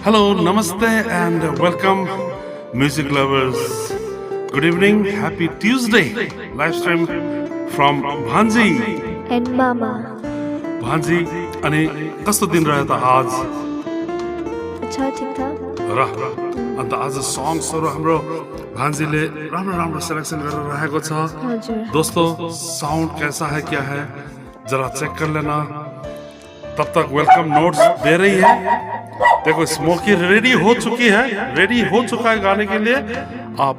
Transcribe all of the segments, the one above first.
Hello, namaste, and welcome, music lovers. Good evening, happy Tuesday. Live stream from Bhanji. And Mama. Bhanji, अनि कस्तो दिन रह्यो त आज? अच्छा ठिक था अन्त आज सङ्ग्सहरू हाम्रो भान्जीले राम्रो सिलेक्सन गरेर राखेको छ। हजुर दोस्तों, साउंड कैसा है क्या है जरा चेक कर लेना। तब तक वेलकम नोट्स दे रही है। देखो स्मोकी रेडी हो चुकी है, रेडी हो चुका है गाने के लिए। आप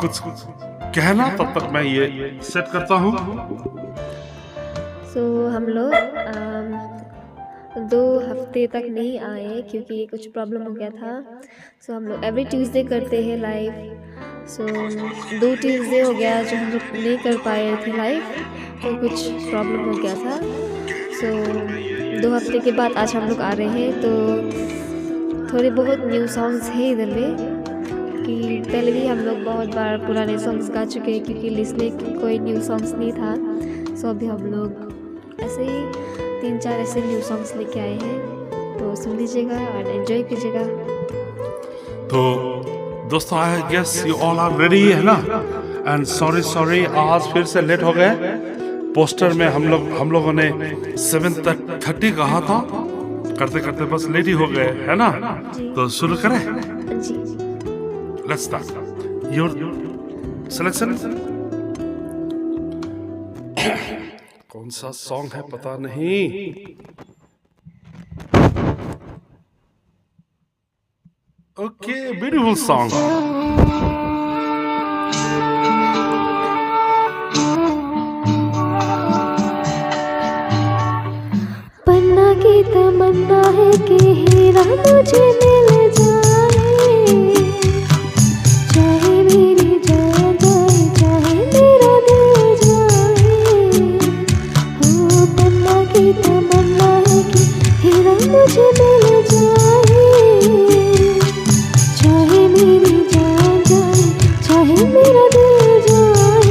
कुछ कहना, तब तक मैं ये सेट करता हूँ। सो हम लोग 2 हफ्ते तक नहीं आए क्योंकि कुछ प्रॉब्लम हो गया था। सो हम लोग एवरी ट्यूसडे करते हैं लाइव। सो 2 ट्यूसडे हो गया जो हम लोग नहीं कर पाए थे लाइव, तो कुछ प्रॉब्लम हो गया था। सो 2 हफ्ते के बाद आज हम लोग आ रहे हैं। तो थोड़े बहुत न्यू सॉन्ग्स हैं इधर में, कि पहले भी हम लोग बहुत बार पुराने सॉन्ग्स गा चुके हैं क्योंकि लिस्ट में कोई न्यू सॉन्ग्स नहीं था। सो अभी हम लोग ऐसे ही 3-4 ऐसे न्यू सॉन्ग्स लेके आए हैं, तो सुन लीजिएगा और एंजॉय कीजिएगा। तो दोस्तों, I guess you all are ready है ना। एंड सॉरी आज फिर से लेट हो गए। पोस्टर में हम लोगों ने 7:30 कहा था, करते करते बस लेट ही हो गए, है ना। तो शुरू करें जी। Let's start your selection. कौन सा सॉन्ग है पता नहीं। Okay, beautiful song. पन्ना की तमन्ना है कि हीरा मुझे मिल जाए, चाहे मेरी जान जाए, चाहे मेरा दिल जाए। हो पन्ना की तमन्ना है कि हीरा मुझे मिल जाए, चाहे मेरी जान जाए, चाहे मेरा दिल जाए।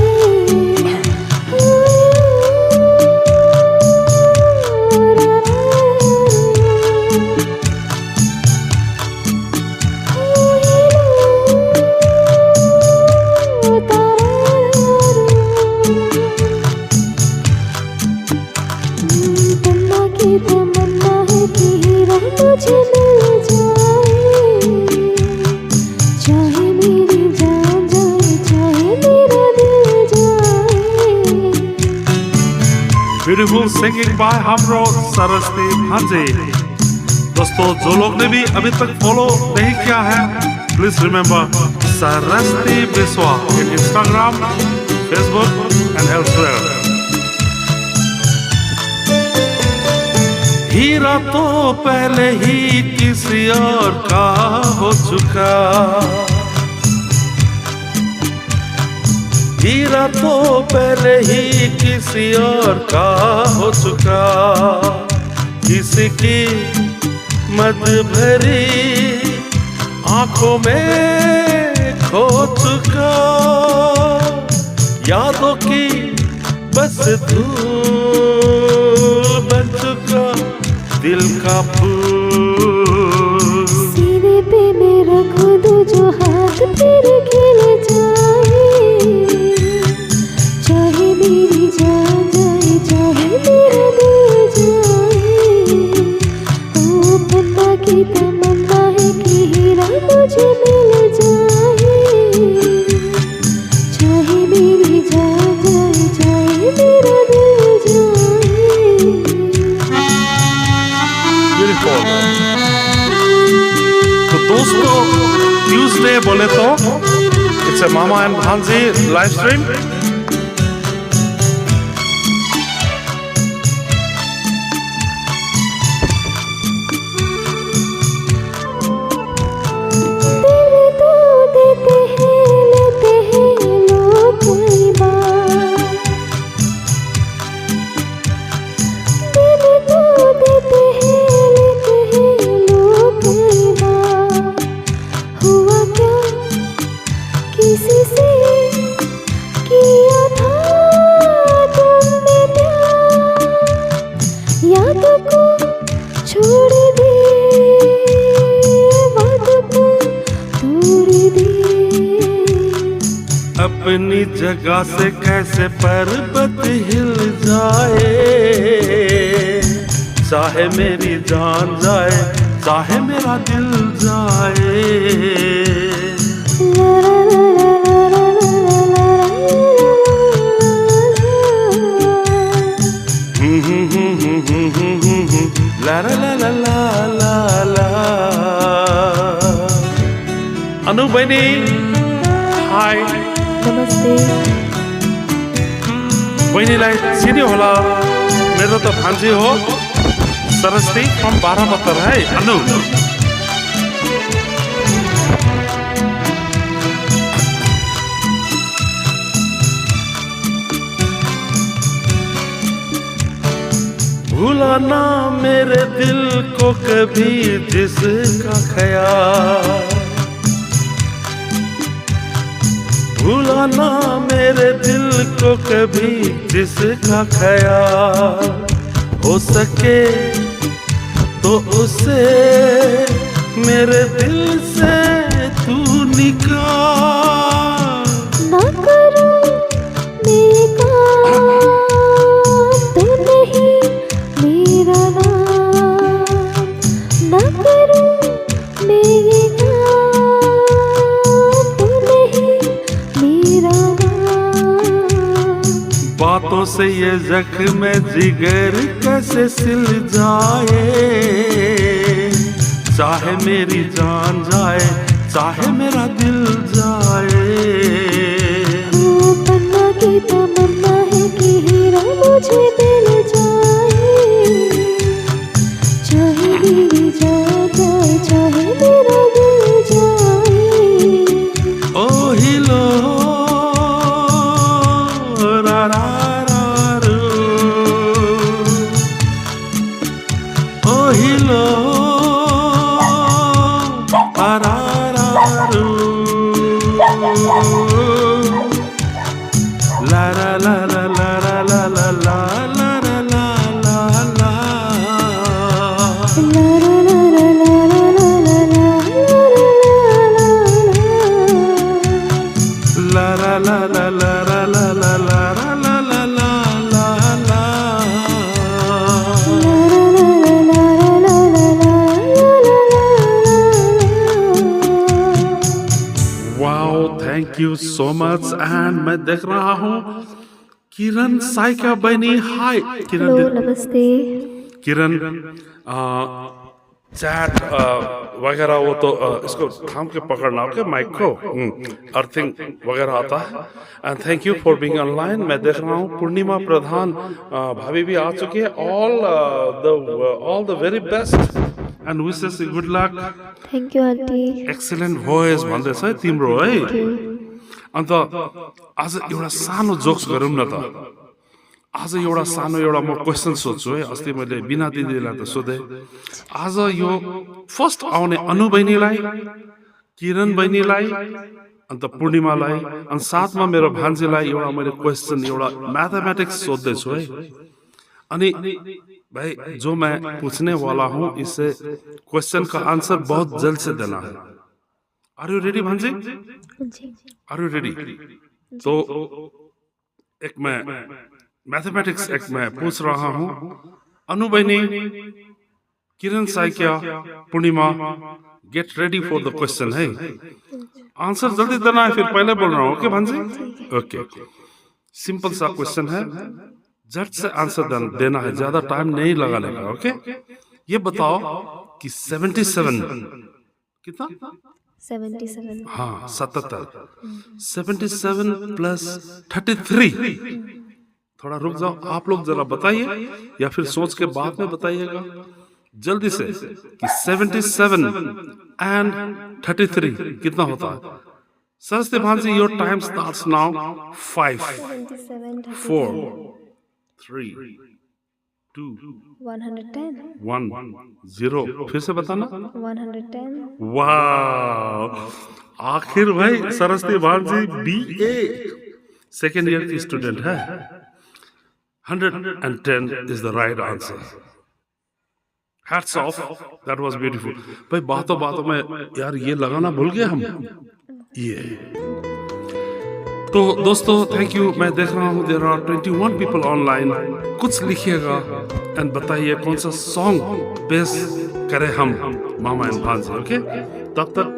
ब्यूटीफुल सिंगिंग बाय हमरो सरस्वती भांजे। दोस्तों, जो लोग ने भी अभी तक फॉलो नहीं किया है, please remember Saraswati Biswa in Instagram, Facebook and elsewhere. हीरा तो पहले ही किसी और का हो चुका, हीरा तो पहले ही किसी और का हो चुका, किसी की मत भरी आंखों में खो चुका, यादों की बस धूल बन चुका दिल का फूल। सीने पे मेरा खुद जो हाथ तेरे खिल जाए, चाहे मेरी जान जाए, चाहे मेरा दिल जाए। ओ पन्ना की तमन्ना है कि हीरा मुझे मिल जाए, चाहे मेरी जान जाए, चाहे मेरा दिल जाए। ब्यूटीफुल। तो दोस्तों, ट्यूसडे बोले तो इट्स ए मामा एंड भांजी लाइव स्ट्रीम। किसी से कि अपनी जगह से कैसे पर्वत हिल जाए, चाहे मेरी जान जाए, चाहे मेरा दिल जाए। ला ला ला ला ला ला। अनु बहिनी हाय। नमस्ते। बहिनीलाई चिन्यो होला, मेरो त भान्जी हो सरस्वती फ्रम बारामतर है अनु। भूला ना मेरे दिल को कभी जिसका ख्याल, भूला ना मेरे दिल को कभी जिसका ख्याल, हो सके तो उसे मेरे दिल से तू निकाल। ना करूं बेकार तो नहीं मेरा नाम, ना करूं बेकार तो नहीं मेरा नाम। बातों से ये जख्म जिगर कैसे सिल जाए, चाहे मेरी जान जाए, चाहे मेरा दिल जाए। वो पन्ना की तमन्ना है कि हीरा मुझे मिल जाए, चाहे मेरी जान जाए, चाहे मेरा दिल जाए। ओ हिलो रा रा रा रू, ओ हिलो रा रा रू, ला ला ला ला ला ला ला ला ला ला ला ला ला। ला ला ला ला ला ला ला ला La la la la la la la la la la la la la la. Wow, thank you so much. And मैं देख रहा हूँ किरण साइका बनी। हाय हेलो, किरण। नमस्ते। किरण चैट वगैरह वो तो इसको थाम के पकड़ना ओके माइक को, अर्थिंग वगैरह आता है। And thank you for being online. मैं देख रहा हूँ पूर्णिमा प्रधान भाभी भी आ चुकी है। All the very best and wishes good luck. Thank you aunty. Excellent voice भन्दैछ है तिम्रो है। अन्त आज एउटा सानो जोक्स गरौँ न त। आज एउटा सानो एउटा म क्वेसन सोध्छु है। अस्ति मैले बिना दिदीलाई त सोधेँ। आज यो फर्स्ट आउने अनु बहिनीलाई, किरण बहिनीलाई, अन्त पूर्णिमालाई, अनि साथमा मेरो भान्जीलाई एउटा मैले क्वेसन एउटा मैथमेटिक्स सोध्दैछु है। अनि भाई जो मैं पूछने वाला हूँ इससे क्वेश्चन का आंसर बहुत जल्द से देना है। आर यू रेडी भांजी? Are you ready? तो एक मैं मैथमेटिक्स एक मैं पूछ रहा हूँ। अनु बहिनी, Kiran Saikia, Purnima, get ready for the question है। आंसर जल्दी देना है, फिर पहले बोल रहा हूँ। ओके भांजी? ओके। सिंपल सा क्वेश्चन है, झट से आंसर देना है, ज्यादा टाइम नहीं लगाने का। ओके? ये बताओ कि 77 कितना? 77। हाँ 77। 77 प्लस 33। थोड़ा रुक जाओ आप लोग, जरा बताइए या फिर सोच के बाद में बताइएगा जल्दी से कि 77 एंड 33 कितना होता है। सरस्वती भांजी, योर टाइम स्टार्ट्स नाउ। 5 4 3 2 110 1 0। फिर से बताना। 110। वाह, आखिर भाई सरस्वती भांजी BA सेकेंड ईयर की स्टूडेंट है। 110 is the right answer. Hats off, that was beautiful. भाई बातों में यार ये लगाना भूल गए हम। ये तो दोस्तों थैंक यू। मैं देख रहा हूँ देयर आर 21 पीपल ऑनलाइन। कुछ लिखिएगा एंड बताइए कौन सा सॉन्ग बेस करें हम मामा एंड भांजे। ओके, तब तक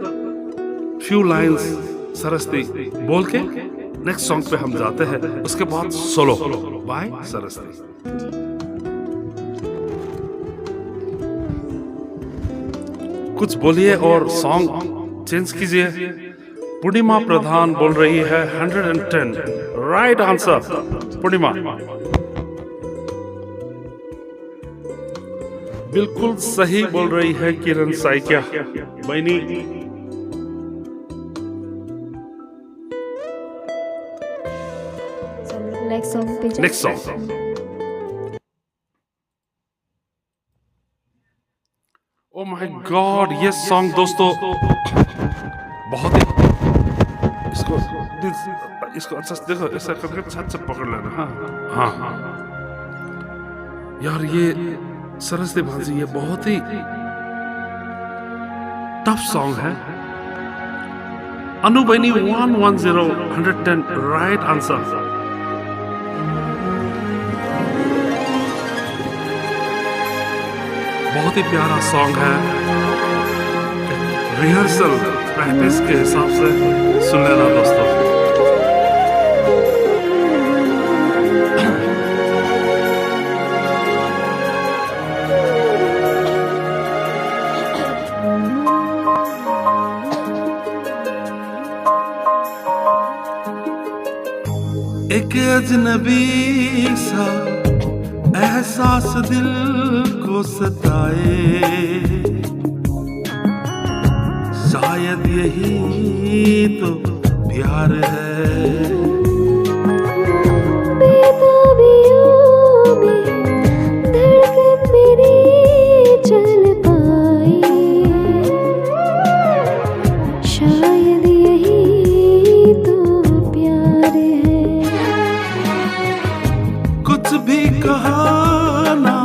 फ्यू लाइंस सरस्वती बोल के नेक्स्ट सॉन्ग पे हम जाते हैं, उसके बाद सोलो। बाय सरस्वती। कुछ बोलिए और सॉन्ग चेंज कीजिए। पूर्णिमा प्रधान बोल रही है 110 राइट आंसर। पूर्णिमा बिल्कुल सही बोल रही है। किरण साइकिया बहनी नेक्स्ट सॉन्ग पे next song. Oh my God, ये सॉन्ग दोस्तों बहुत ही इसको अच्छा से देखो, ऐसा करके छत से पकड़ लेना। हाँ हाँ यार, ये सरस्वती भांजी ये बहुत ही टफ सॉन्ग है। अनु बनी 110 राइट आंसर। बहुत ही प्यारा सॉन्ग है। रिहर्सल प्रैक्टिस के हिसाब से सुन लेना दोस्तों। एक अजनबी सा एहसास दिल को सताए, शायद यही तो प्यार है। बेताबियों में धड़कन मेरी चल पाई, शायद यही तो प्यार है। कुछ भी कहा ना,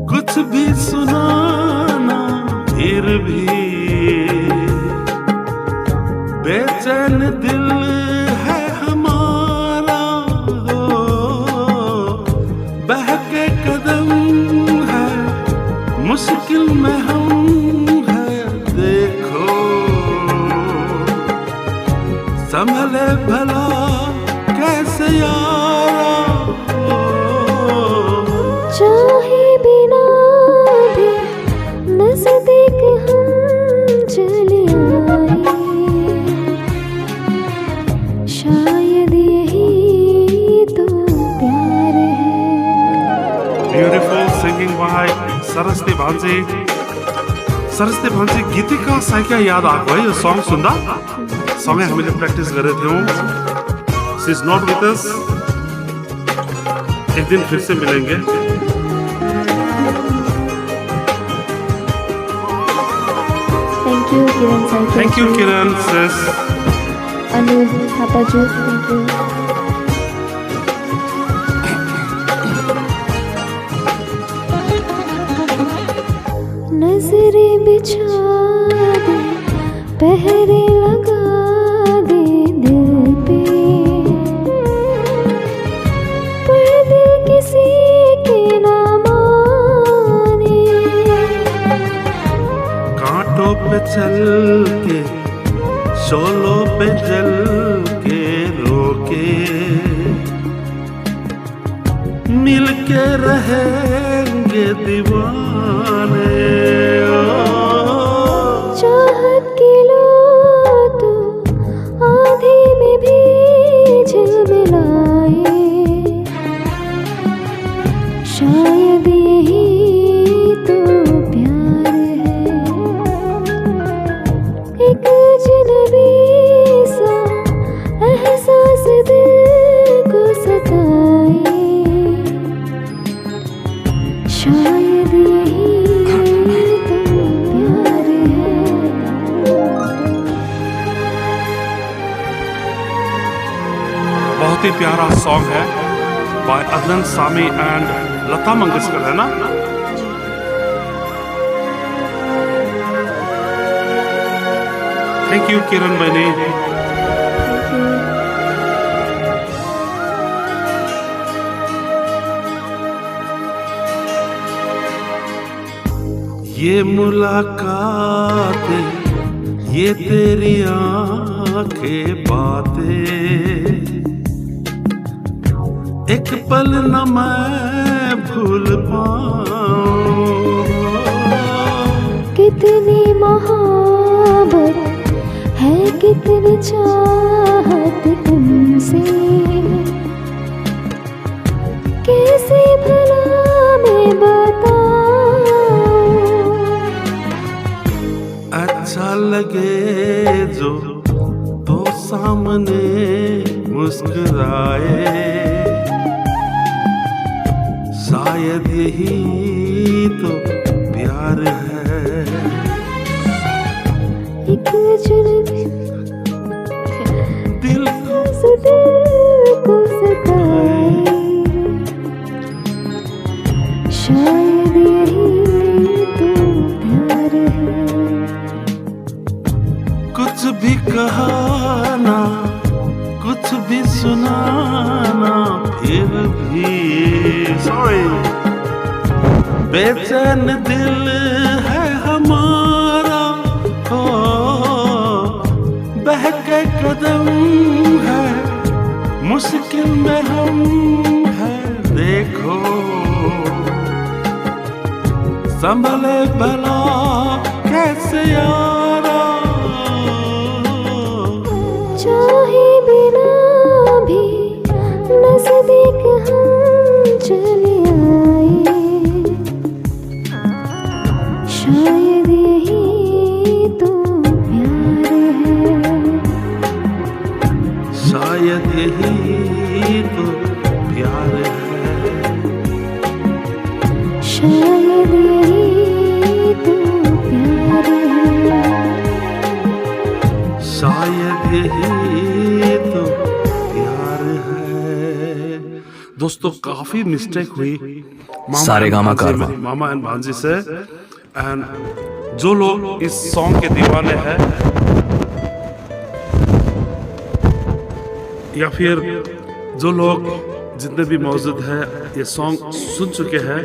कुछ भी सुनाना, फिर भी बेचैन दिल है हमारा। हो बहके कदम है, मुश्किल में हम है। देखो संभले भला कैसे यारा। चाहे बिना भी नजदीक हम चले आए, शायद यही तो प्यार है। ब्यूटीफुल सिंगिंग बाय सरस्वती भांजी। सरस्वती भांजी गीतिका साइकिया याद आ गई सॉन्ग सुनदा सॉन्ग हामीले प्रैक्टिस करे थे। She is not with us. एक दिन फिर से मिलेंगे। Thank you Kiran Saikia. Thank you Kiran sis. Anu थापाजू थैंक यू। नजरें बिछा दे, पहरे लगा दे दिल पे, पर दिल किसी के ना माने। कांटों पे चल के, शोलों पे जल के रोके, मिल के रहेंगे दीवाने। चाहत की लो तो आधी में भी झिलमिलाए, शायद यही तो प्यार है। एक अजनबी सा एहसास दिल को सताए, शायद यही तो प्यार है। बहुत ही प्यारा सॉन्ग है बाय अदनान सामी एंड लता मंगेशकर, है ना? थैंक यू किरण बनी। ये मुलाकातें, ये तेरी आंखें बातें, एक पल न मैं भूल पाऊं। कितनी मोहब्बत है, कितनी चाहत तुमसे, कैसे भला मैं बताऊं। अच्छा लगे जो तो सामने मुस्कुराए, शायद यही तो प्यार है। एक जुल्म दिल से दिल को सताए, शायद यही तो प्यार है। कुछ भी कहा ना, कुछ भी सुनाना, फिर भी सॉरी बेचैन दिल है हमारा, हो बहके कदम है, मुश्किल में हम है। देखो संभले भला कैसे यारा, चाहे बिना भी नजदीक हम चले आए, शायद यही तो प्यार है। शायद यही तो प्यार है। शायद यही तो प्यार है। शायद यही तो प्यार है। दोस्तों काफी मिस्टेक हुई सारेगामा कारवां मामा एंड भांजी से। एंड जो लोग इस सॉन्ग के दीवाने हैं या फिर जो लोग जितने भी मौजूद हैं ये सॉन्ग सुन चुके हैं,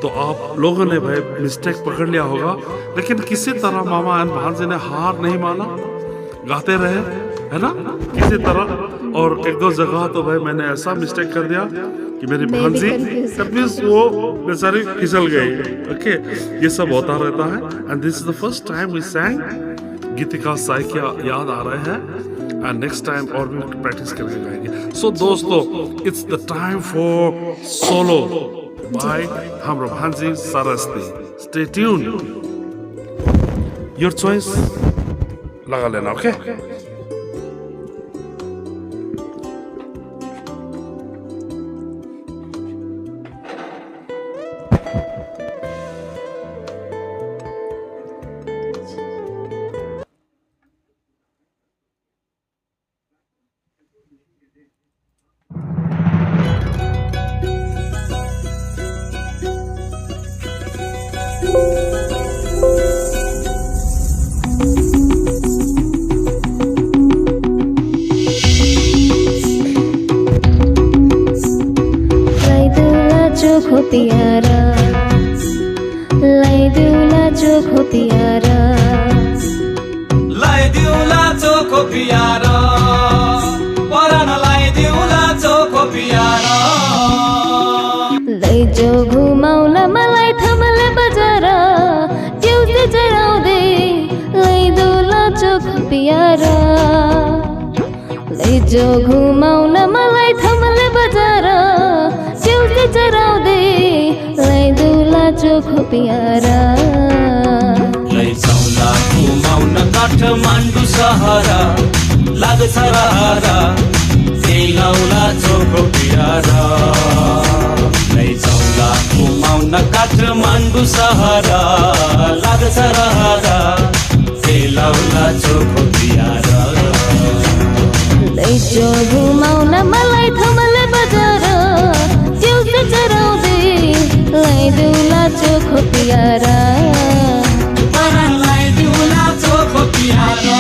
तो आप लोगों ने भाई मिस्टेक पकड़ लिया होगा। लेकिन किसी तरह मामा एंड भांजी ने हार नहीं माना, गाते रहे, है ना, किसी तरह। और एक दो जगह तो भाई मैंने ऐसा मिस्टेक कर दिया कि मेरी भांजी तभी वो बेचारी फिसल गई। ओके, ये सब होता रहता है। And this is the first time we sang Gitika Saikia याद आ रहे हैं। एंड नेक्स्ट टाइम और भी प्रैक्टिस करके गाएंगे। सो दोस्तों, it's the time for solo by हमरा भांजी Saraswati. Stay tuned, your choice लगा लेना। ओके चोखो प्यारा, लाई दिउला चोखो प्यारा, लाई दिउला चोखो प्यारा, परान लाई दिउला चोखो प्यारा। लै जो घुमाउला मलाई थमल बजार, ट्युजडे चढाउँदै लै दिउला चोखो प्यारा। लै जो घुमाउला मलाई थमल बजार, ट्युजडे चढाउँदै लै दिउला चोखो प्यारा। लैजाउला घुमाउन काठमाडौँ सहर, लाग्छ रहरा सेलाउला चोखो प्यारा। लैजाउला घुमाउन काठमाडौँ सहर, लाग्छ रहरा सेलाउला चोखो प्यारा। लैजो घुमाउन मलाई थमल बजार, ट्युजडे चढाउँदै लै दिउला चोखो प्यारा। लाई दिउला चोखो प्यारा।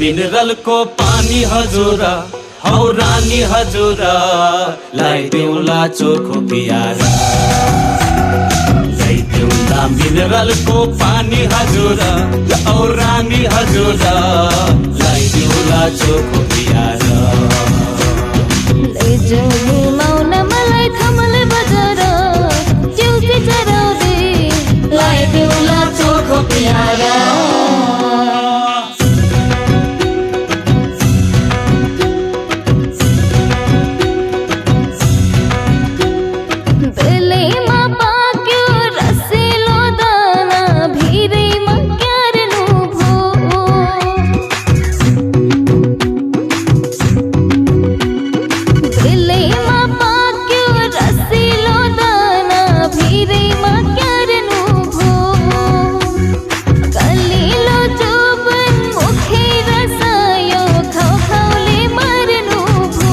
मिनरल को पानी हजुर हौ रानी हजुर ल्याइदेऊला चोखो पियारा ल्याइदेऊला मिनरल को पानी हजुर हौ रानी हजुर ल्याइदेऊला चोखो पियारा लैजाऊ घुमाउन मलाई थमले बजार च्याउके चराउँदै ल्याइदेऊला चोखो पियारा बेलैमा पाक्यो रसिलो दाना भिरैमा क्यार्नु भो बेलैमा पाक्यो रसिलो दाना भिरैमा क्यार्नु भो कलिलो जोबन मुखै रसायो खाउ खाउले मर्नु भो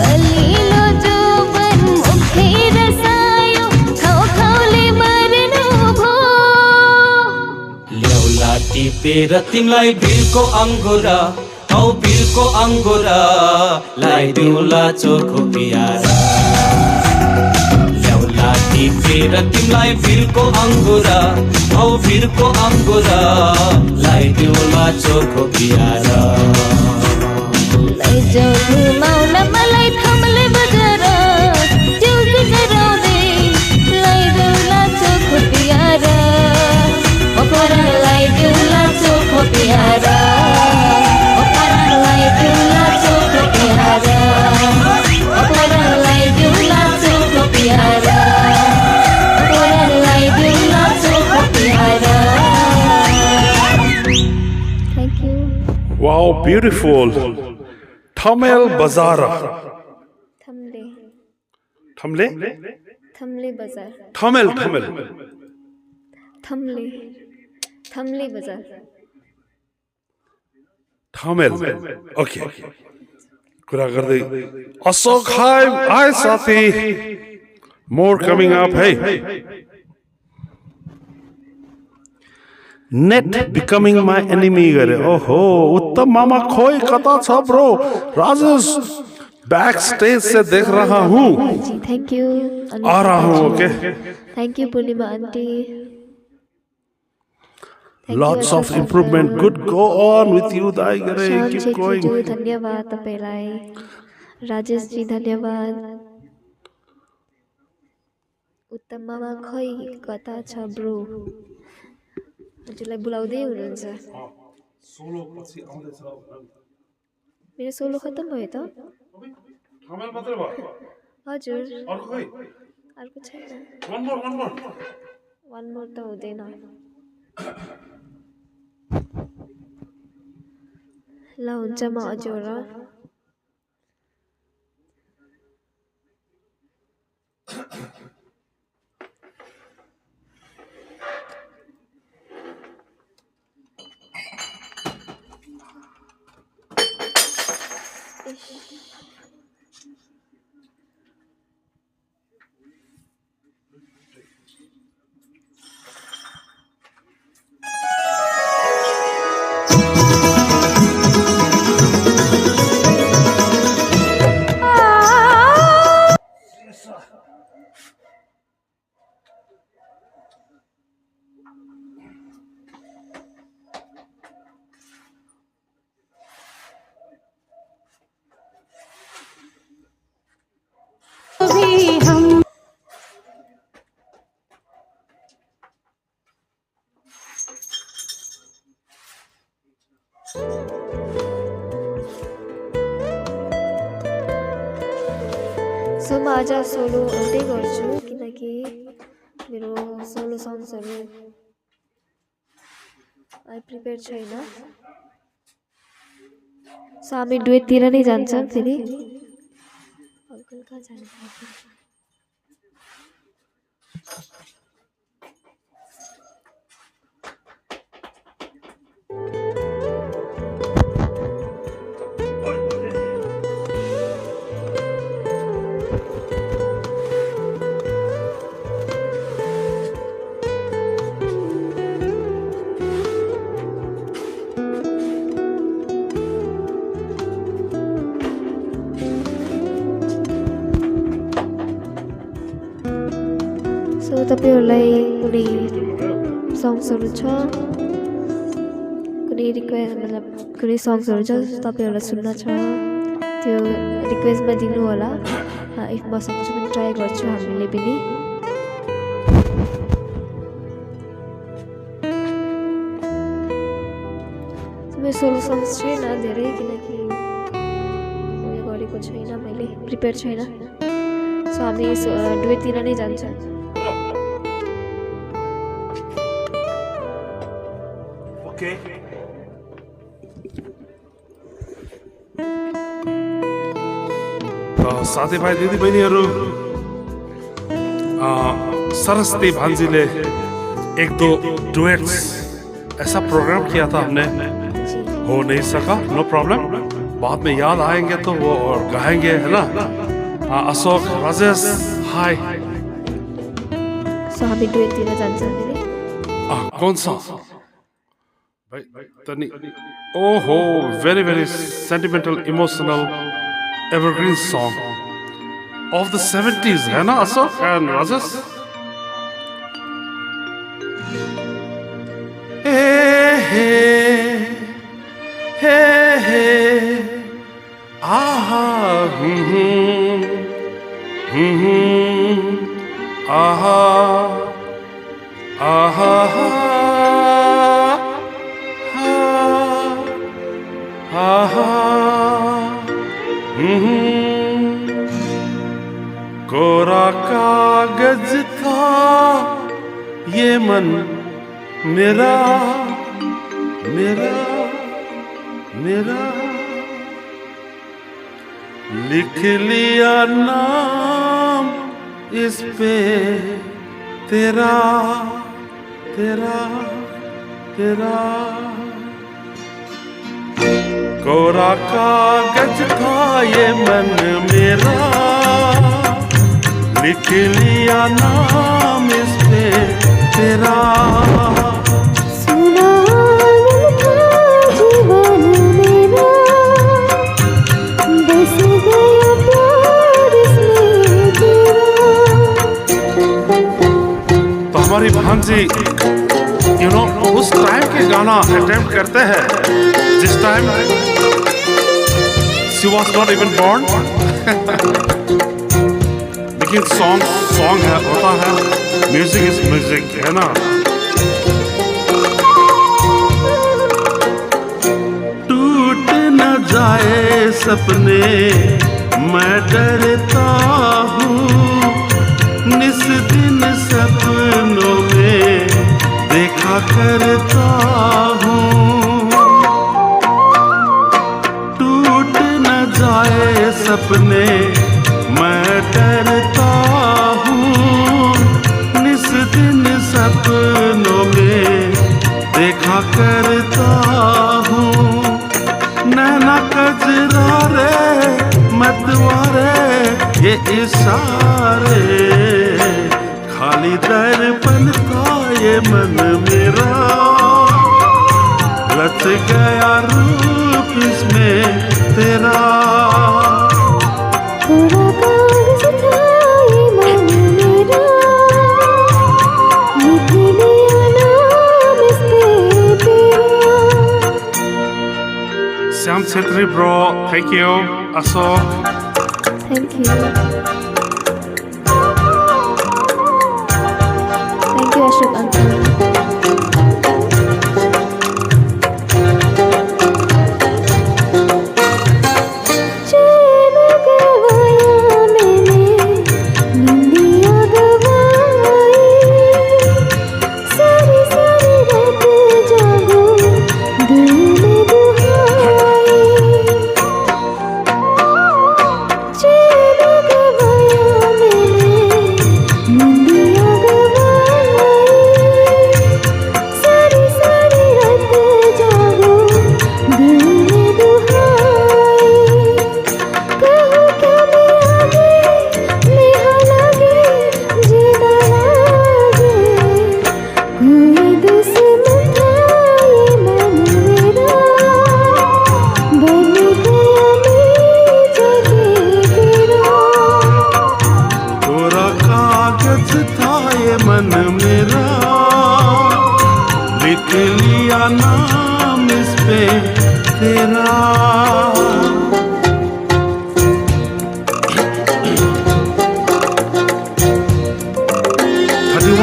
कलिलो जोबन मुखै रसायो खाउ खाउले मर्नु भो ल्याउला टिपेर तिमीलाई भिरको अङ्गुरा हौ भिरको अङ्गुरा ल्याइदेऊला चोखो पियारा ल्याउला टिपेर तिमीलाई भिरको अङ्गुरा हौ भिरको अङ्गुरा ल्याइदेऊला चोखो पियारा लैजाऊ घुमाउन मलाई थमले बजार च्याउके चराउँदै ल्याइदेऊला चोखो पियारा ल्याइदेऊला चोखो पियारा ल्याइदेऊला चोखो पियारा ल्याइदेऊला चोखो पियारा ल्याइदेऊला चोखो पियारा thank you Wow, beautiful. Thamel Bazara. थमले Thamle? थमले बजार Thamel, Thamel. थमले थमले बजार Thamel. Okay. कुरा गर्दै अशोक हाय साथी. More coming up, hey. Net becoming my enemy गरे. ओहो, उत्तम मामा खोई कता छ ब्रो. राजेश बैक स्टेज से देख रहा हूँ. जी थैंक यू आ रहा हूँ, okay. Thank you Purnima aunty Lots of improvement. Good, go on with you, Dai Gare. Shyam Keep Chhetri going. ज्यू धन्यवाद तपाईलाई राजेश जी धन्यवाद उत्तम मामा खै कता छ ब्रो हजुरलाई बोलाउँदै हुनुहुन्छ मेरो सोलो खत्तम भयो त हजुर अर्को छैन वान मोर त हुँदैन ल हुन्छ म अझ सो म आज सोलो आउँदै गर्छु किनकि मेरो सोलो सङ्ग्सहरू प्रिपेयर छैन सो हामी डुएटतिर नै जान्छौँ फेरि अङ्कल कहाँ जानु तपाईँहरूलाई कुनै सङ्ग्सहरू छ, कुनै रिक्वेस्ट मतलब कुनै सङ्ग्सहरू छ तपाईँहरूलाई सुन्न छ, त्यो रिक्वेस्टमा दिनु होला। इफ म सक्छु पनि ट्राई गर्छु हामीले पनि। मेरो सोलो सङ्ग्स छैन धेरै, किनकि उयो गरेको छैन, मैले प्रिपेयर छैन। सो हामी डुएटतिर नै जान्छौँ। ओके, साथीभाइ दिदीबहिनीहरू, सरस्वती भान्जीले एक दो डुएट्स ऐसा प्रोग्राम किया था हमने, हो नहीं सका, नो प्रॉब्लम, बाद में याद आएंगे तो वो और गाएंगे, है ना। अशोक, राजेश, हाय। सो हामी डुएटतिर जान्छौँ फेरि। कौन सा भाई तनी? ओहो, very very sentimental, emotional, evergreen song of the 70s, है ना अशोक एंड राजेश? हे हे हे हे आहा आहा आहा आहा कोरा कागज था ये मन मेरा मेरा मेरा, लिख लिया नाम इस पे तेरा तेरा तेरा। कोरा कागज था ये मन मेरा, लिख लिया नाम इस पे तेरा। सुना था जीवन मेरा, बस गया प्यार इसमें तेरा। तो हमारी भांजी यू नो उस टाइम के गाना अटेम्प्ट करते हैं जिस time she was not even born. लेकिन सॉन्ग सॉन्ग है, होता है, म्यूजिक इज म्यूजिक, है ना। टूट न जाए सपने मैं डरता हूँ, निस दिन सपनों में देखा करता हूँ। टूट न जाए सपने मैं डरता हूँ, निस दिन सपनों में देखा करता हूँ। नैना कजरारे मतवारे ये इशारे, खाली दर्पण था ये मन मेरा, रच गया रूप इसमें तेरा। कोरा कागज था ये मन मेरा, लिख लिया नाम इस पे तेरा। Shyam Chhetri bro, thank you. Ashok, thank you Ashok uncle.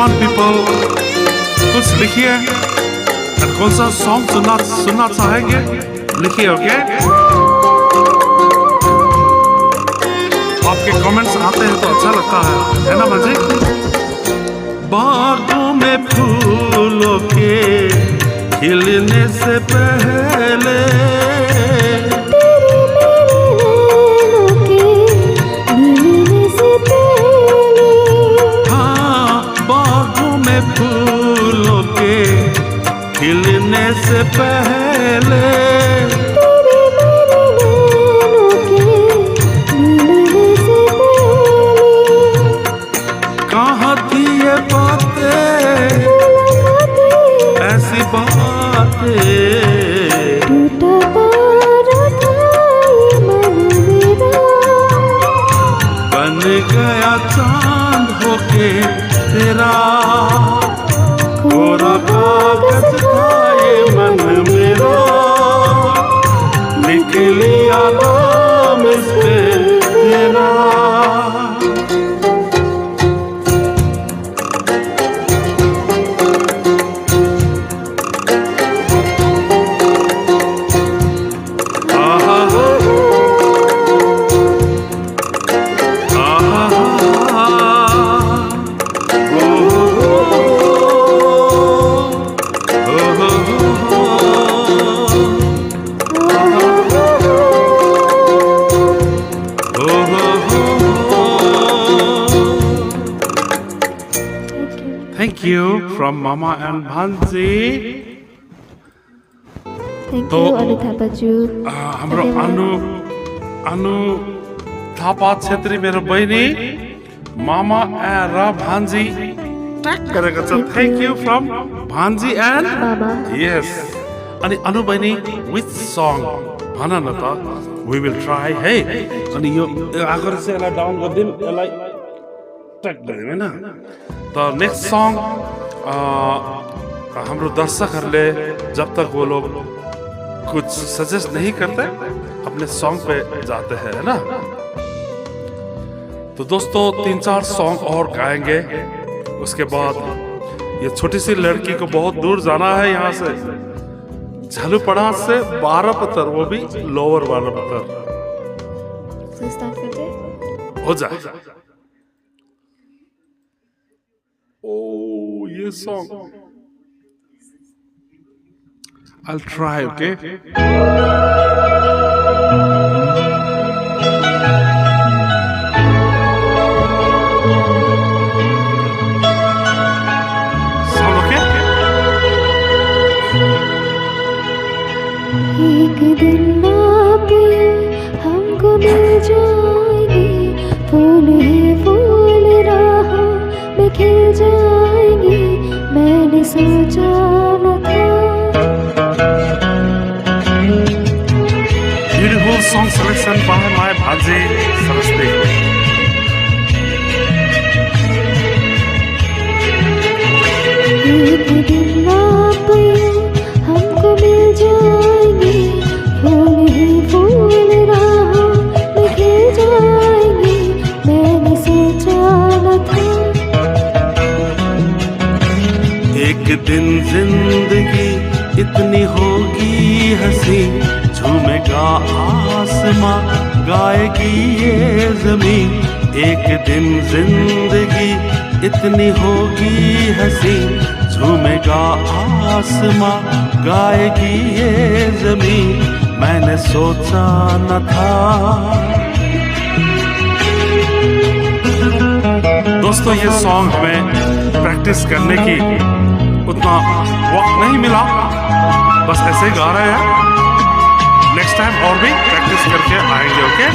Come on people, कुछ लिखिए। कौन सा सॉन्ग सुनना चाहेंगे लिखिए, ओके? आपके कमेंट्स आते हैं तो अच्छा लगता है ना भाजी? बागों में फूलों के खिलने से पहले फूलों के खिलने से पहले कहाँ थी ये बातें, ऐसी बातें। बन गया चांद होके तेरा, कोरा कागज था ये मन मेरा, लिख लिया नाम इस पे तेरा। Thank you from Mama and Bhanji. Thank तो, you अनु थापाज्यू। हाम्रो अनु थापा छेत्री मेरो बहिनी मामा र भान्जी ट्याग गरेको छ। थ्याङ्क यू फ्रम भान्जी एन्ड मामा। यस, अनि अनु बहिनी विथ सङ भन न त, वी विल ट्राई है। अनि यो आएको रहेछ, यसलाई डाउन गरिदिउँ, यसलाई ट्याग गरिदिउँ होइन। त नेक्स्ट सङ हाम्रो दर्शकहरूले जब तक वो लोग कुछ सजेस्ट नहीं करते अपने सॉन्ग पे जाते हैं, है ना? तो दोस्तों 3-4 सॉन्ग और गाएंगे, उसके बाद ये छोटी सी लड़की को बहुत दूर जाना है यहाँ से, झलुपड़ा से 12 पत्थर, वो भी लोअर 12 पत्थर हो जाए। ओ ये song I'll try, okay? Sound okay? एक दिन आप हमको मिल जाएंगे, फूल ही फूल राहों में खिल जाएंगे, मैंने सोचा न था। Beautiful song selection by my Bhanji Saraswati. एक दिन आप हमको मिल जाएंगे, फूल ही फूल राहों में खिल जाएंगे, मैंने सोचा न था। एक दिन जिंदगी इतनी होगी हंसी, झूमेगा आसमां, गाएगी ये जमीन। एक दिन जिंदगी इतनी होगी हंसी, झूमेगा आसमां, गाएगी ये जमीन, मैंने सोचा न था। दोस्तों ये सॉन्ग हमें प्रैक्टिस करने की उतना वक्त नहीं मिला, बस ऐसे ही गा रहे हैं। नेक्स्ट टाइम और भी प्रैक्टिस करके आएंगे, ओके?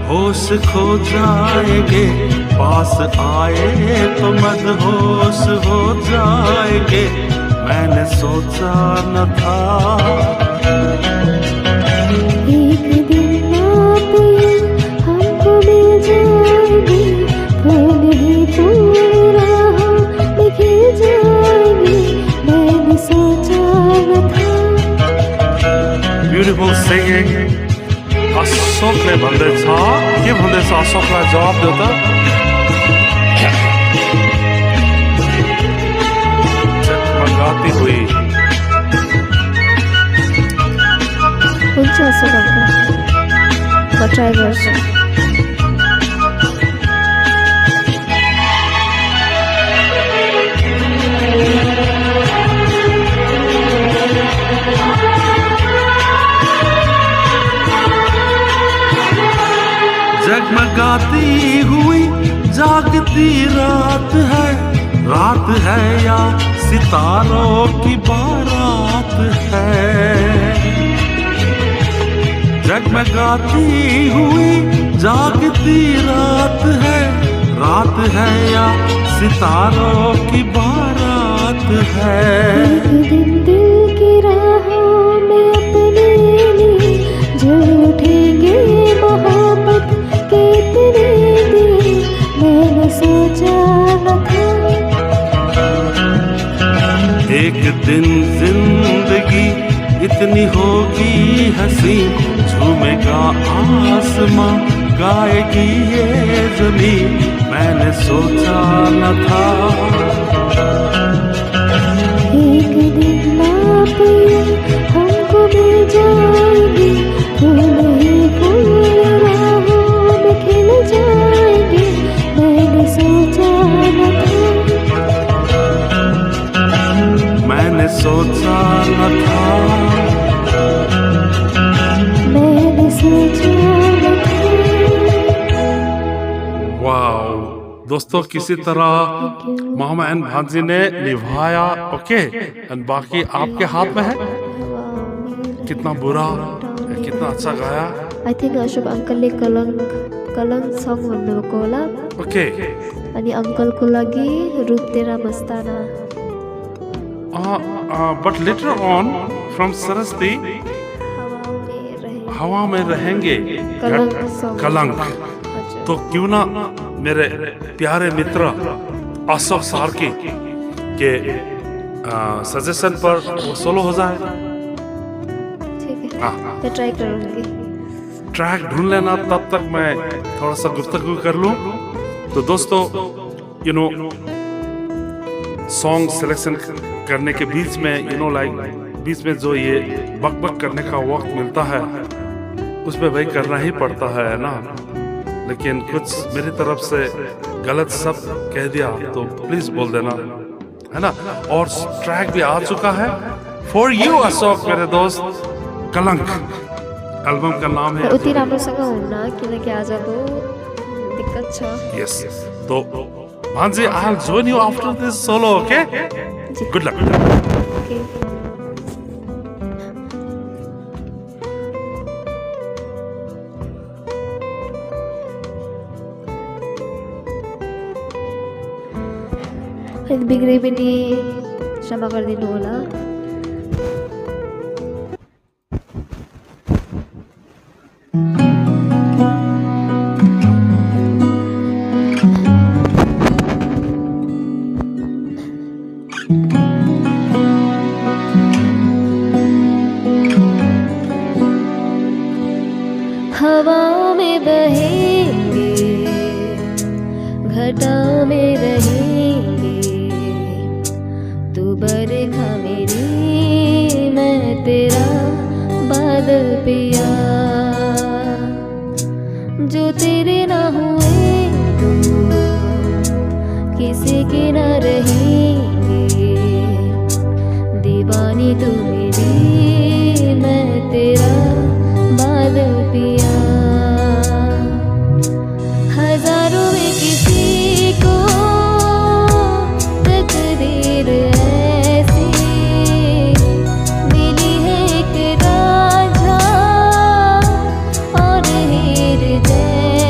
होश खो जाएंगे, पास आए तो मदहोश हो जाएंगे, मैंने सोचा न था। एक दिन आप हमको मिल जाएंगे, फूल ही फूल राहों में खिल जाएंगे, मैंने सोचा न था। Beautiful singing. अशोकले भन्दैछ के भन्दैछ? अशोकलाई जवाब देऊ त। जगमगाती हुई। हुन्छ अशोक अङ्कल, म ट्राई गर्छु। जगमगाती हुई जागती रात है या सितारों की बारात है। जगमगाती हुई जागती रात है या सितारों की बारात है। एक दिन दिल की राहों में अपने लिए जल उठेंगे मोहब्बत के इतने दिन, मैंने सोचा न था। एक दिन जिंदगी इतनी होगी हंसी, झूमेगा आसमां गाएगी ये ज़मीं, मैंने सोचा न था। एक दिन आप हमको मिल जाएंगे, फूल ही फूल राहों में खिल जाएंगे, मैंने सोचा न था। मैंने सोचा न था। मैंने सोचा न था। वाओ दोस्तों, किसी तरह मामा एंड भांजी ने निभाया। ओके, एंड बाकी आपके हाथ में है। कितना बुरा, कितना अच्छा गाया। आई थिङ्क अशोक अङ्कलले कलङ्क सङ भन्नुभएको होला। ओके, अनि अङ्कलको लागि रूप तेरा मस्ताना। But later on from Saraswati, हवा में रहेंगे कलंक। तो क्यों ना मेरे प्यारे मित्र अशोक सार्की के सजेशन पर वो सोलो हो जाए। ठीक है, मैं ट्राई करूँगी। ट्रैक ढूंढ लेना, तब तक मैं थोड़ा सा गुफ्तगू कर लूं। तो दोस्तों, यू नो सॉन्ग सिलेक्शन करने के बीच में, यू नो लाइक बीच में जो ये बक करने का वक्त मिलता है, उसमें भाई करना ही पड़ता है ना। लेकिन कुछ मेरी तरफ से गलत सब कह दिया तो प्लीज बोल देना, है ना। और ट्रैक भी आ चुका है फॉर यू अशोक मेरे दोस्त, कलंक एल्बम का नाम है। उति राम्रोसँग हुन्न किनकि आज बहुत दिक्कत छ। यस, तो भान्जी I will join you after this solo. Okay, good luck. Okay, बिग्रे पनि क्षमा गरिदिनु होला। हवा में बहेंगे, घटा में रहेंगे, तू बरखा मेरी, मैं तेरा बादल पिया। जो तेरे ना हुए तो किसी के ना रहेंगे, दीवानी तू मेरी, मैं तेरा बादल पिया। हजारों में किसी को तकदीर ऐसी मिली है, एक रांझा और हीर जैसी।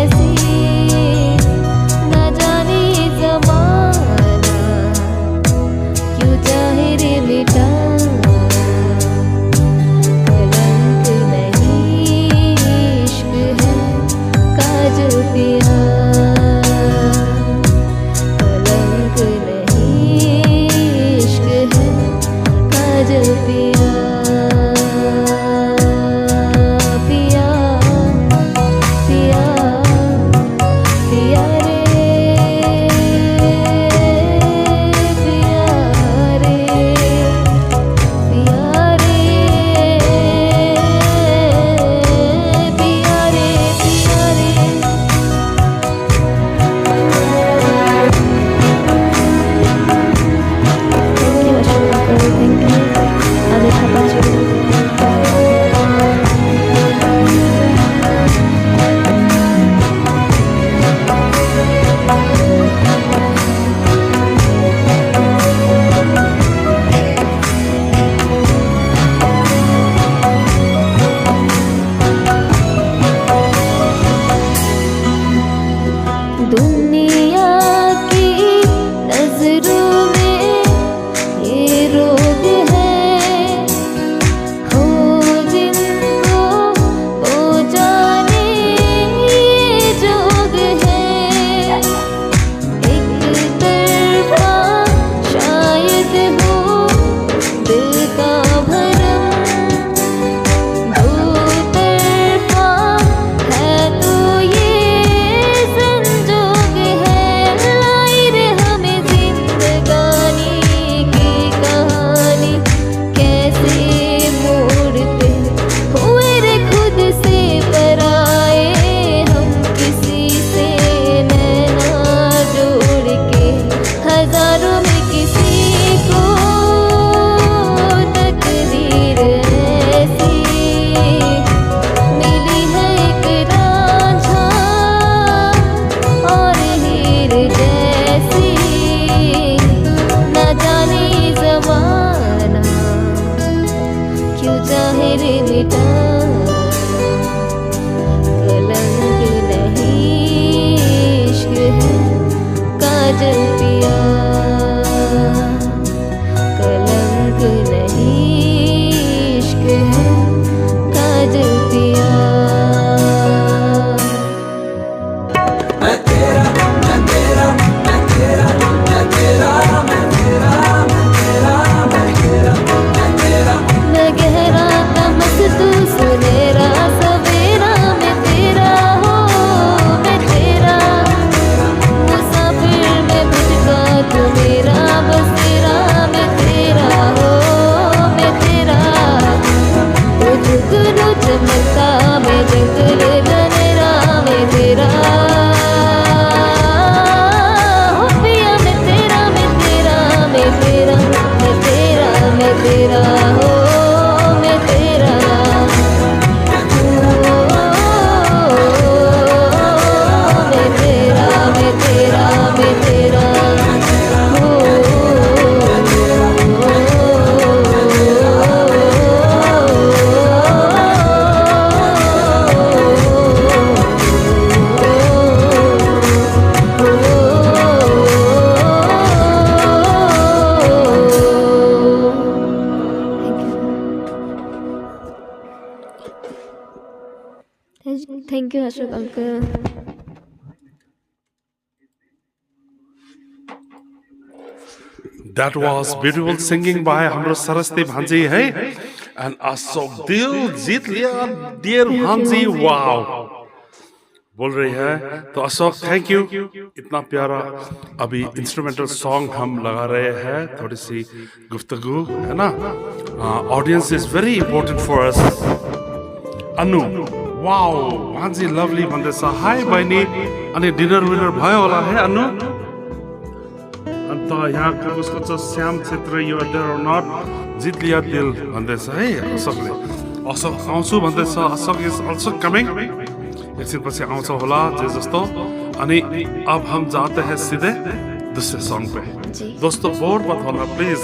जुगनू चमकता मैं जंगल जनेरा में तेरा हो पिया मैं तेरा मैं तेरा मैं तेरा मैं तेरा मैं तेरा हो मैं तेरा मैं तेरा मैं तेरा मैं तेरा Thank you, Ashok uncle. That was beautiful singing by हमरो सरस्वती भांजी है and अशोक दिल जीत लिया dear भांजी wow बोल रही है तो अशोक थैंक यू इतना प्यारा अभी इंस्ट्रूमेंटल सॉन्ग हम लगा रहे हैं थोड़ी सी गुफ्तगू है ना audience is very important for us Anu wow भांजी लवली भन्दै छ हाई बहिनी अनि डिनर विनर भयो होला है अनु अन्त यहाँ उसको चाहिँ श्याम क्षेत्र यु आर देयर अर नट जित लिया दिल भन्दैछ है अशोकले अशोक आउँछु भन्दैछ अशोक इज अल्सो कमिङ एकछिन पछि आउँछ होला जे जस्तो अनि अब हम जाते हैं सीधे दूसरे सॉन्ग पे दोस्तों बोर मत होना प्लीज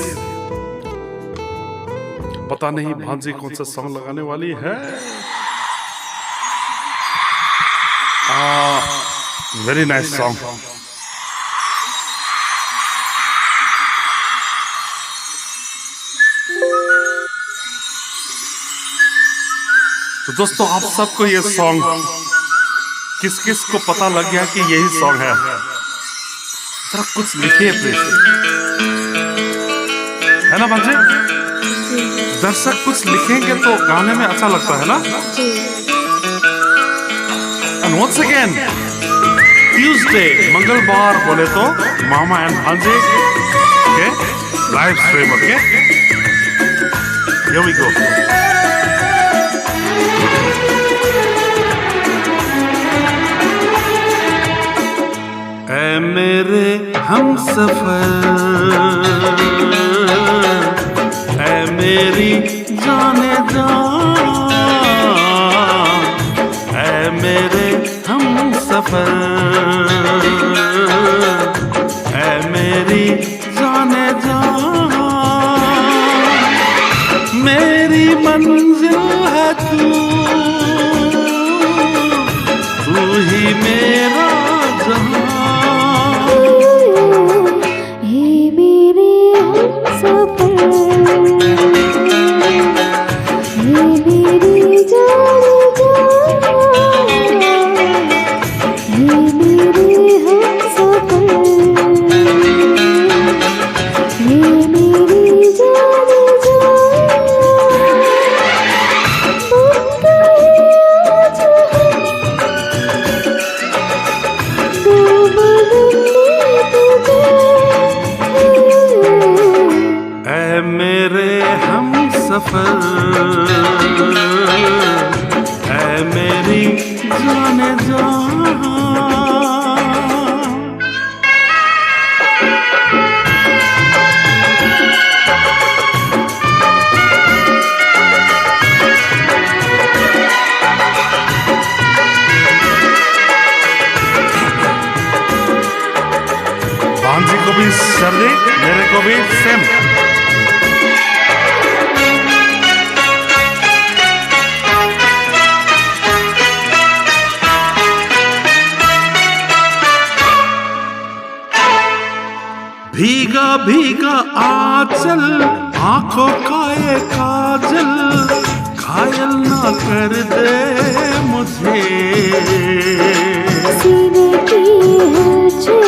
पता नहीं भांजी कौन सा सॉन्ग लगाने वाली है वेरी नाइस सॉन्ग तो दोस्तों आप सबको ये सॉन्ग किस किस को पता लग गया कि यही सॉन्ग है जरा कुछ लिखिए प्लीज है ना भांजी दर्शक कुछ लिखेंगे तो गाने में अच्छा लगता है ना एंड वंस अगेन ट्यूसडे मंगलवार बोले तो मामा एंड भांजी okay live stream okay here we go ऐ मेरे हमसफर ऐ मेरी जाने जा ऐ मेरे हमसफर ऐ मेरी जाने जा मेरी मंजिल है तू ही मेरा जहां भांजी को भी सर्दी मेरे को भी सेम भीगा भीगा आंचल आंखों का ये काजल घायल ना कर दे मुझे सीने की हलचल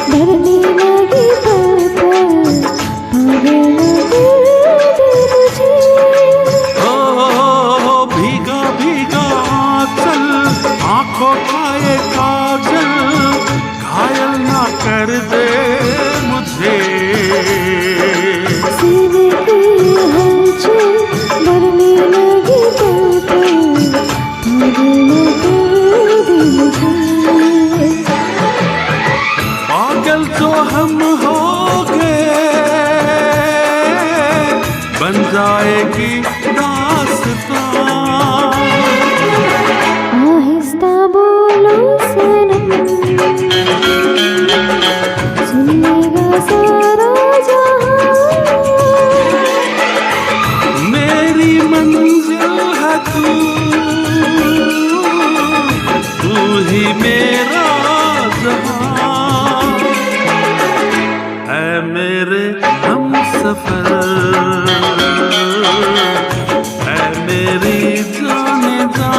डरने लगी पल पल भागने लगे मुझे ओ भीगा भीगा आंचल आंखों का ये काजल घायल ना कर दे सीने की हलचल डरने लगी पल सारा जहां। मेरी मंजिल है तू, तू ही मेरा जहां। ऐ मेरे हमसफर, ऐ मेरी जाने जा।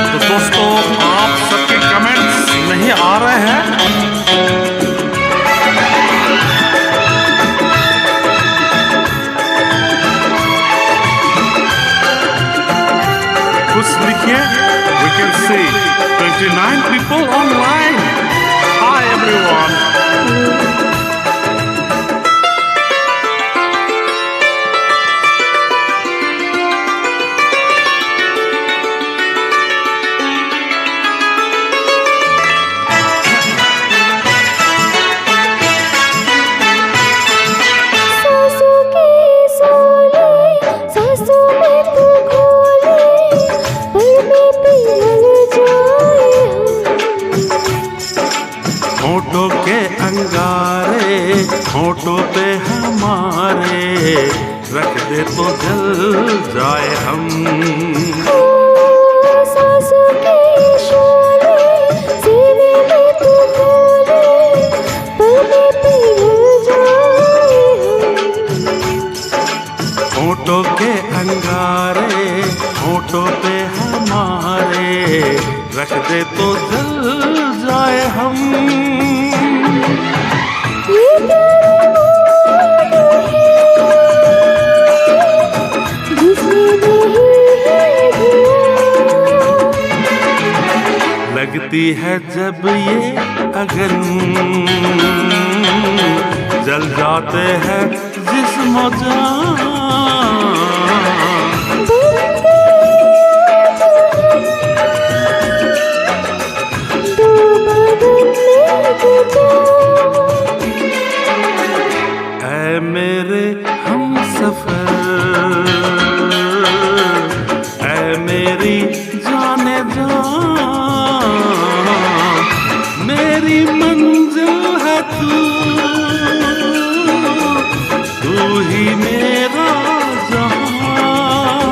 तो दोस्तों, आप सबके कमेंट्स नहीं आ रहे हैं। कुछ लिखिए। We can see 29 people online. Hi everyone. सांसों के सोले, सांसों में तू खोले, पल में पिघल जाए हम। होठों के अंगारे, होठों पे हमारे, रख दे तो जल जाए हम। सांसों के शोले, सीने में तू खोले, पल में पिघल जाए हम। होठों के अंगारे, होठों पे हमारे, रख दे तो जल जाए हम। ये प्यार है जिसमें नहीं है धुआं। लगती है जब ये अगन, जल जाते हैं जिस्म जान। ऐ मेरे हमसफर, ऐ मेरी जाने जा। मेरी मंजिल है तू, तू ही मेरा जहां।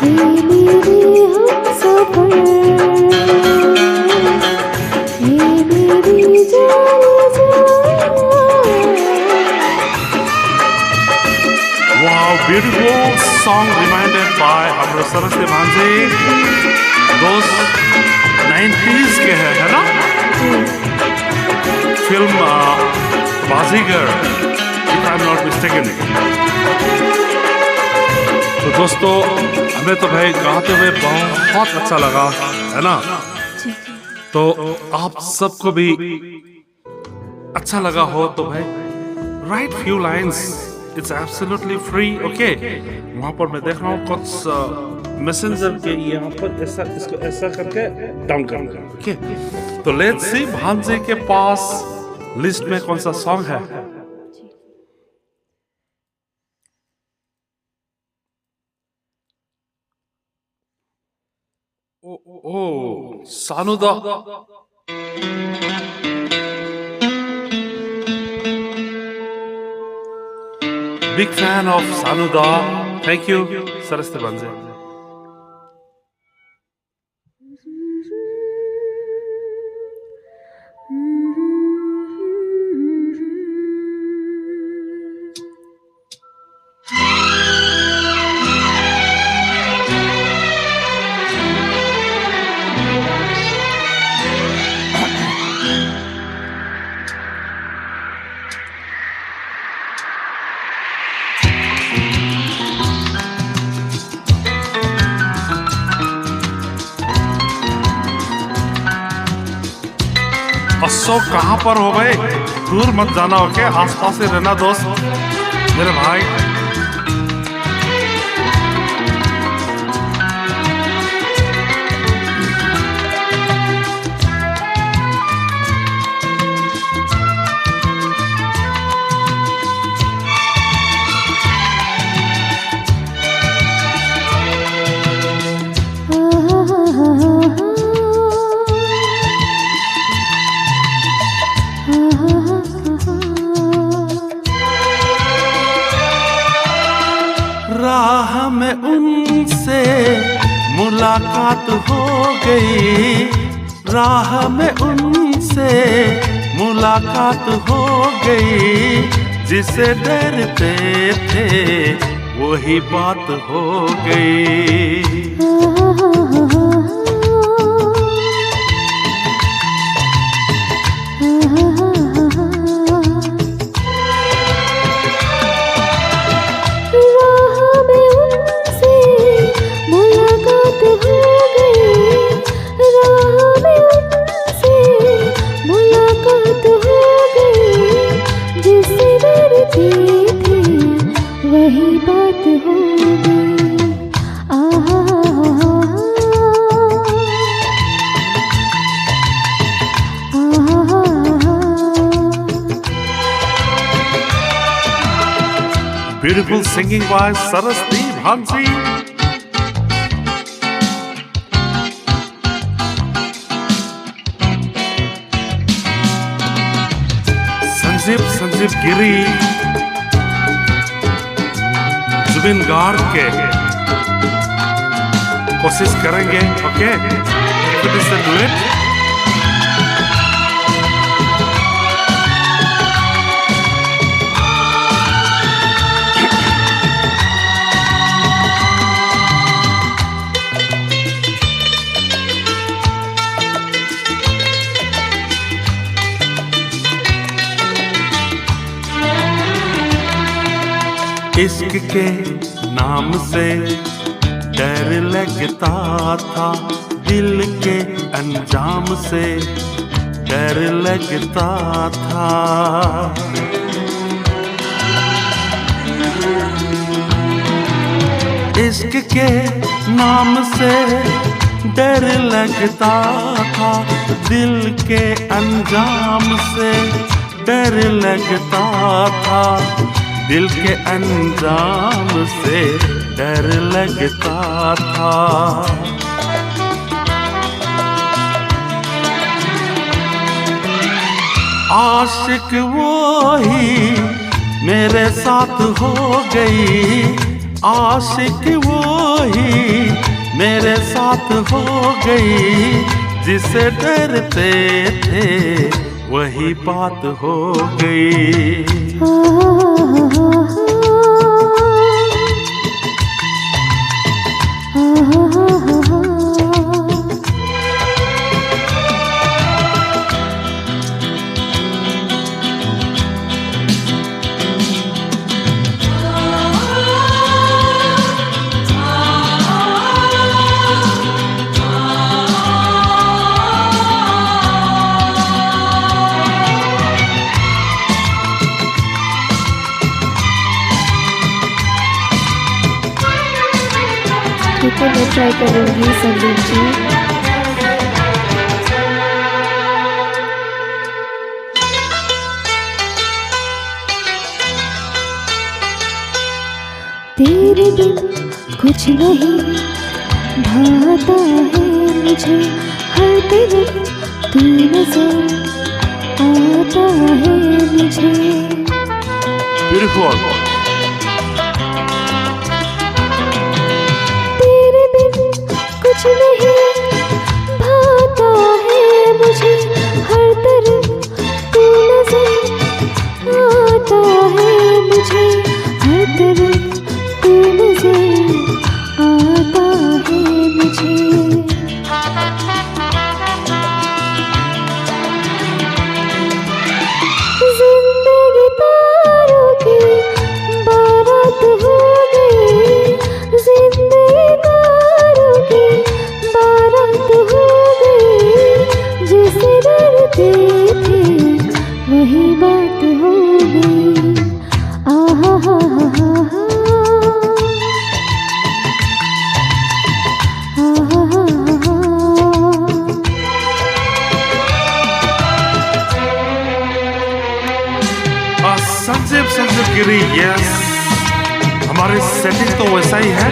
ये मेरे हमसफर, ये मेरी जान जान। Wow, beautiful song reminded by हमारे सरस्वती भांजे। दोस्त 90s के है ना? Film Baazigar, if I'm not mistaken। तो दोस्तों, हमें तो भाई गाते हुए बहुत अच्छा लगा, है ना? तो आप सबको भी अच्छा लगा हो तो भाई right few lines, it's absolutely free. Okay, वहां पर मैं देख रहा हूँ कुछ मैसेंजर के यहाँ पर ऐसा, इसको ऐसा करके डाउन करना। ओके, तो लेट्स सी भांजे के पास लिस्ट में कौन सा सॉन्ग है। ओ सानुदा, big fan of Sanuda. Thank you, Saraswati Banze. Ashok कहाँ पर हो भाई? दूर मत जाना, ओके? आसपास ही रहना दोस्त, मेरे भाई। राह में उनसे मुलाकात हो गई, राह में उनसे मुलाकात हो गई, जिसे डरते थे वही बात हो गई। वही बात हो गई। Beautiful singing by Saraswati Bhansi. Sanjeev गिरी जुबिन गार्ग के कोशिश करेंगे। Okay, it is the duet. इश्क के नाम से डर लगता था, दिल के अंजाम से डर लगता था। इश्क के नाम से डर लगता था, दिल के अंजाम से डर लगता था, दिल के अंजाम से डर लगता था। आशिक वो ही मेरे साथ हो गई, आशिक वो ही मेरे साथ हो गई, जिसे डरते थे वही बात हो गई। तो मैं ट्राई करूँगी संदीप जी। तेरे बिन कुछ नहीं भाता है मुझे, हर तरफ तू नजर आता है मुझे। Beautiful. कुछ नहीं भाता है मुझे, हर तरफ तू नजर आता है मुझे, हर तरफ तू नजर आता है मुझे। जिंदगी तारों की बारात हो गई, जिंदगी तारों की बारात हो गई, जिसे डरते थे वही बात हो गई। आहा हा हा हा हा, आहा हा हा हा। संजीव गिरी, यस, हमारी सेटिंग तो वैसा ही है,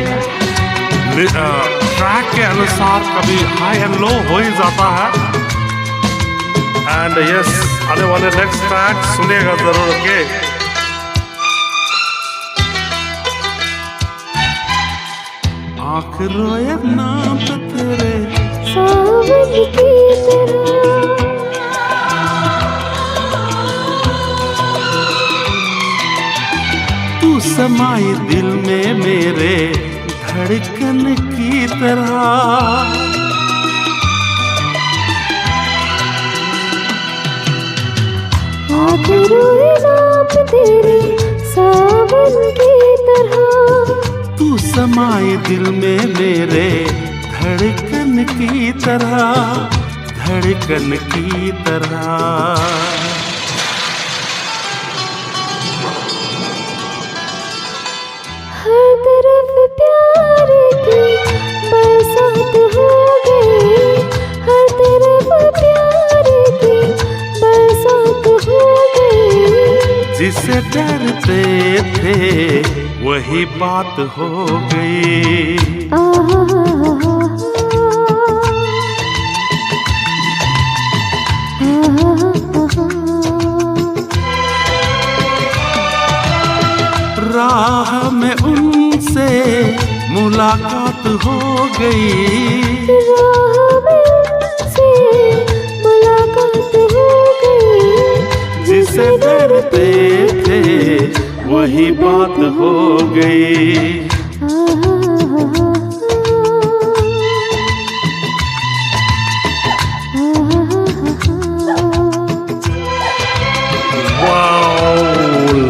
ट्रैक के अनुसार कभी हाई एंड लो हो ही जाता है। एंड यस, आने वाले नेक्स्ट ट्रैक सुनिएगा जरूर। ओके, आँख रोए नाम तेरे सावन की तरह। तू समाई दिल में मेरे धड़कन की तरह। आँख रोए नाम तेरे सावन की तरह। तू समाए दिल में मेरे धड़कन की तरह, धड़कन की तरह। हर तरफ प्यार की बरसात हो गई, हर तरफ प्यार की बरसात हो गई। जिसे डरते थे वही बात हो गई। राह में उनसे मुलाकात हो गई। राह में उनसे मुलाकात हो गई। जिसे डरते थे वही बात हो गई।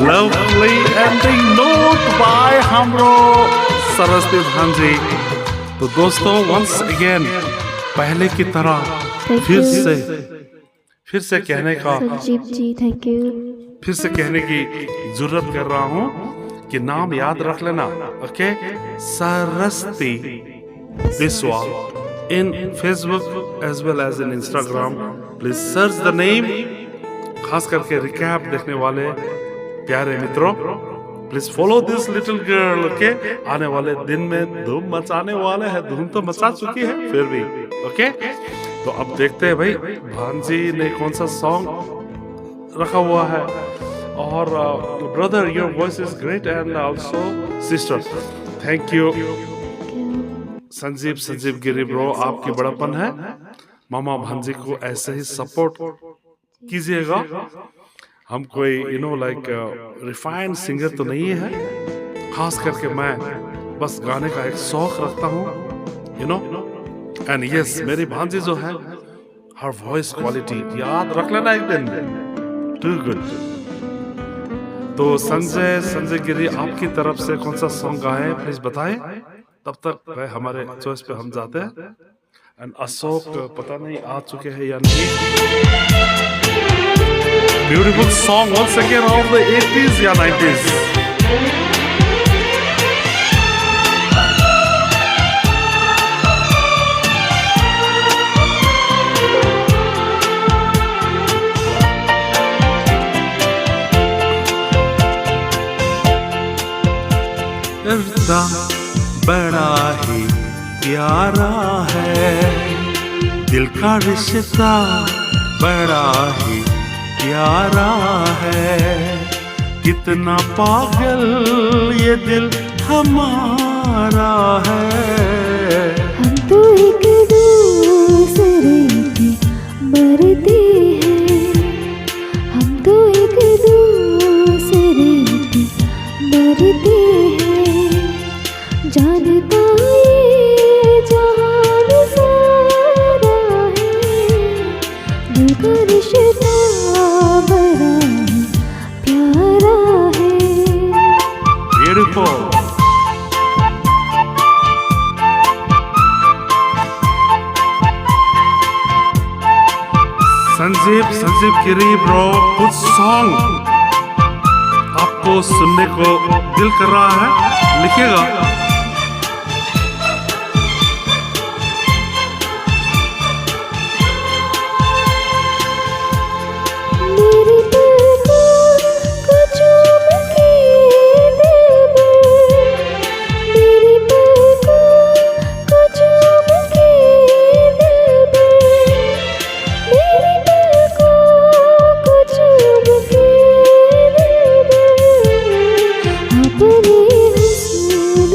लवली एंडिंग नोट बाय हमरो सरस्वती भांजी। तो दोस्तों वंस अगेन पहले की तरह फिर से कहने का संजीव जी थैंक यू। फिर से कहने की जरूरत कर रहा हूँ कि नाम याद रख लेना। Okay, Saraswati Biswal in Facebook as well as in Instagram. Please search the name. खास करके रिकैप देखने वाले प्यारे मित्रों, please follow this little girl. Okay, आने वाले दिन में धूम मचाने वाले हैं। धूम तो मचा चुकी है फिर भी। ओके, तो अब देखते हैं भाई भांजी ने कौन सा सॉन्ग रखा हुआ है। और brother your voice is great and also sister thank you. Sanjeev Giri bro, आपकी बड़ापन है। मामा भांजी को ऐसे ही सपोर्ट कीजिएगा। हम कोई लाइक रिफाइंड सिंगर तो नहीं है। खास करके मैं बस गाने का एक शौक रखता हूँ एंड यस, मेरी भांजी जो है हर वॉइस क्वालिटी याद रख लेना एक दिन। Too good. तो संजय गिरी, आपकी तरफ से कौन सा सॉन्ग गाए प्लीज बताएं। तब तक भाई हमारे चॉइस पे हम जाते हैं। एंड अशोक पता नहीं आ चुके हैं या नहीं। Beautiful song once again of the 80s या 90s। रिश्ता बड़ा ही प्यारा है, दिल का रिश्ता बड़ा ही प्यारा है। कितना पागल ये दिल हमारा है। हम तो एक दूसरे की मरते हैं, हम तो एक दूसरे की मरते हैं। जानता ये जहान सारा है, दिल का रिश्ता बड़ा ही प्यारा है। ब्यूटीफुल। संजीव गिरी ब्रो, कुछ सॉन्ग आपको सुनने को दिल कर रहा है, लिखिएगा। अपने हुस्न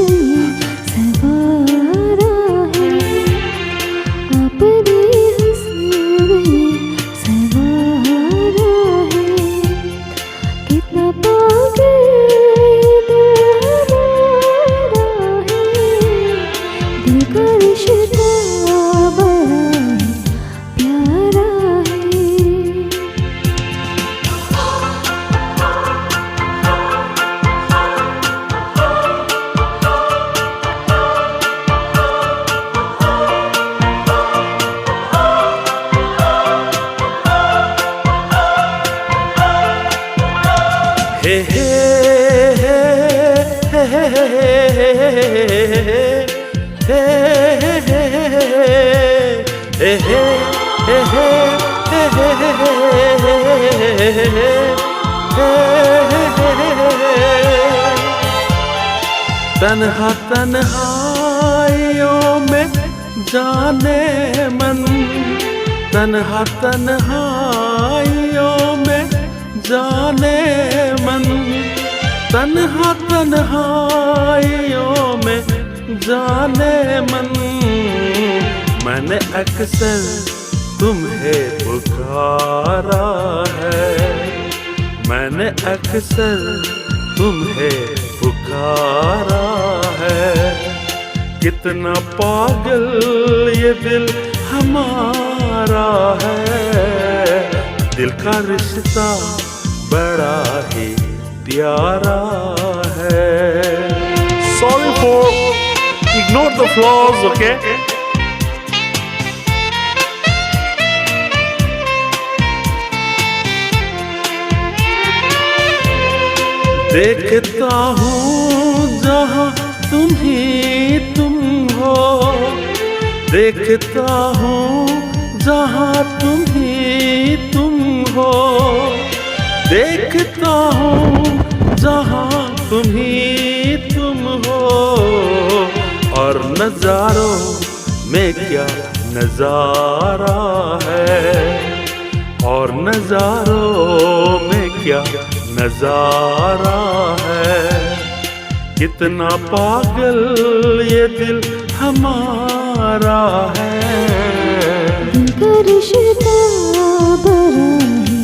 दिल का रिश्ता बड़ा प्यारा है। हे हे हे हे हे हे हे तन्हा तन्हाइयों में जाने मन, तन्हा तन्हाइयों में जाने मन, तन्हा तन्हाइयों में जाने मन। मैंने अक्सर तुम्हें पुकारा है, मैंने अक्सर तुम्हें पुकारा है। कितना पागल ये दिल हमारा है, दिल का रिश्ता बड़ा ही प्यारा है। Sorry for ignore the flaws, okay? देखता हूँ जहाँ तुम ही तुम हो, देखता हूँ जहाँ तुम ही तुम हो, देखता हूँ जहाँ तुम ही तुम हो। और नजारों में क्या नजारा है, और नजारों में क्या नजारा है। कितना पागल ये दिल हमारा है, दिल का रिश्ता बड़ा ही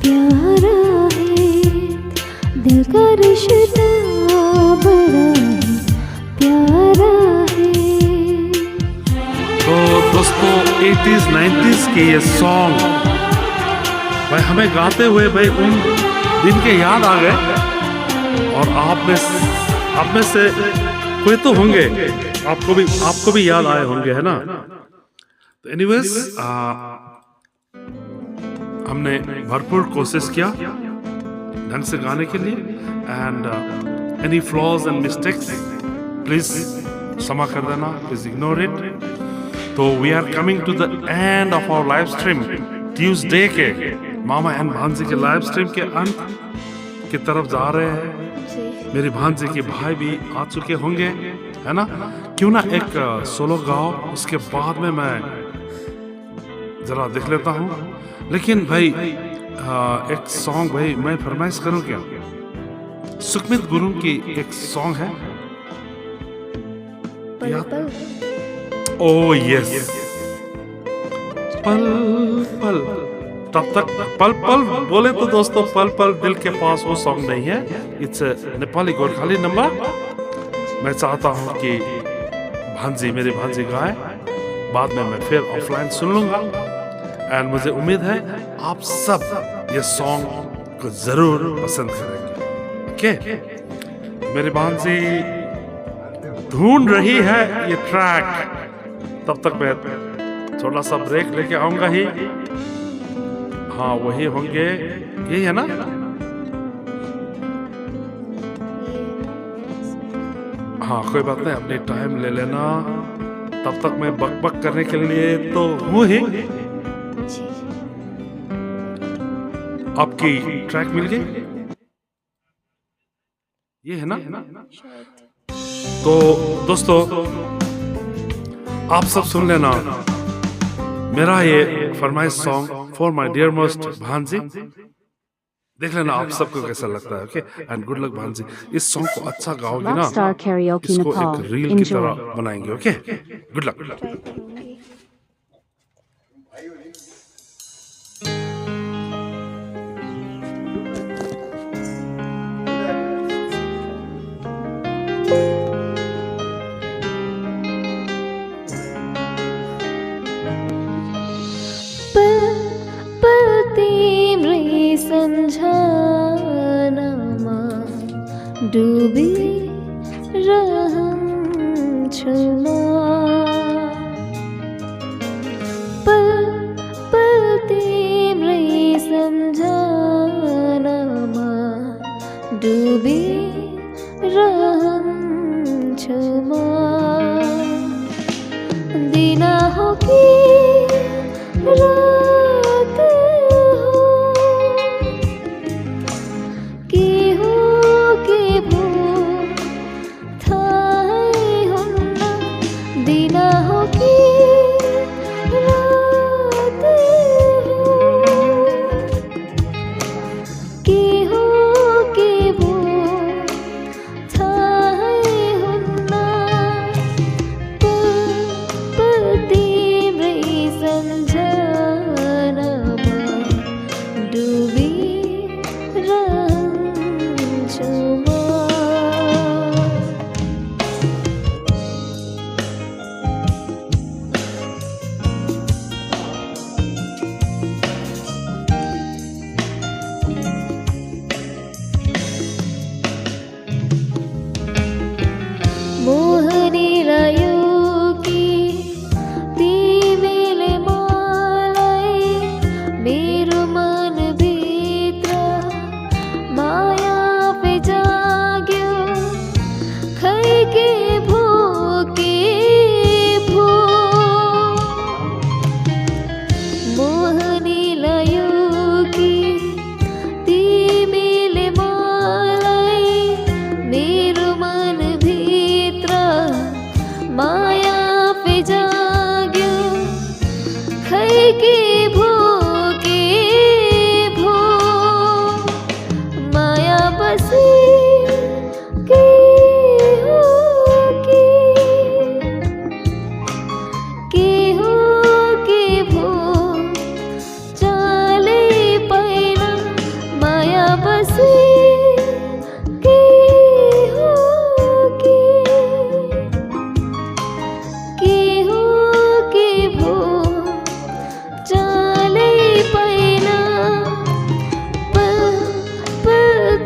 प्यारा है, दिल का रिश्ता बड़ा ही प्यारा है। तो दोस्तों 80s 90s के ये सॉन्ग भाई हमें गाते हुए भाई उन दिन के याद आ गए। और आप में से कोई तो होंगे, आपको भी याद आए होंगे, है ना। तो एनीवेज हमने भरपूर कोशिश किया ढंग से गाने के लिए। And any flaws and mistakes please क्षमा कर देना, प्लीज इग्नोर इट। तो we are coming to the end of our live stream. Tuesday के मामा एंड भांजी के लाइव स्ट्रीम के अंत की तरफ जा रहे हैं। मेरी भांजी के भाई भी आ चुके होंगे, है ना। क्यों ना एक सोलो गाओ, उसके बाद में मैं जरा देख लेता हूँ। लेकिन भाई एक सॉन्ग भाई मैं फरमाइश करूँ क्या। सुखमित गुरु की एक सॉन्ग है पल पल। ओह यस, पल पल। तब तक पल पल बोले तो दोस्तों पल पल दिल के पास वो सॉन्ग नहीं है, इट्स नेपाली गोरखाली नंबर। मैं चाहता हूँ कि मेरी भांजी गाए, बाद में मैं फिर ऑफलाइन सुन लूंगा। एंड मुझे उम्मीद है आप सब ये सॉन्ग को जरूर पसंद करेंगे। ओके, मेरी भांजी ढूंढ रही है ये ट्रैक। तब तक मैं थोड़ा सा ब्रेक लेके आऊंगा ही। हाँ वही होंगे, यही है ना। हाँ कोई बात नहीं, अपने टाइम ले लेना। तब तक मैं बक बक करने के लिए तो हूँ ही। आपकी ट्रैक मिल गई, ये है ना। तो दोस्तों आप सब सुन लेना मेरा ये फरमाइश song for my dear most भांजी। देख लेना आप सबको कैसा लगता है। ओके एंड गुड लक भांजी। इस सॉन्ग को अच्छा गाओगे ना, Rockstar Karaoke इसको Nepal. एक रील की Enjoy. तरह बनाएंगे। Okay good luck. ट्राई करूंगी। डूबी रहम क्षमा पल पल तिम्रै सम्झनामा डूबी रहम क्षमा दिन हो कि रात हो के भो थाहै हुन्न दिन हो कि रात हो के भो थाहै हुन्न पल तिम्रै सम्झनामा डुबी रहन्छु म मोहनीलाई यो कि तिमीले मलाई मेरो मनभित्र माया पे जाग्यो खै के भो मोहनीलाई यो कि तिमीले मलाई मेरो मनभित्र माया पे जाग्यो खै के भो माया बसी के हो के भो चालै पाइन माया बसी के हो के भो चालै पाइन पल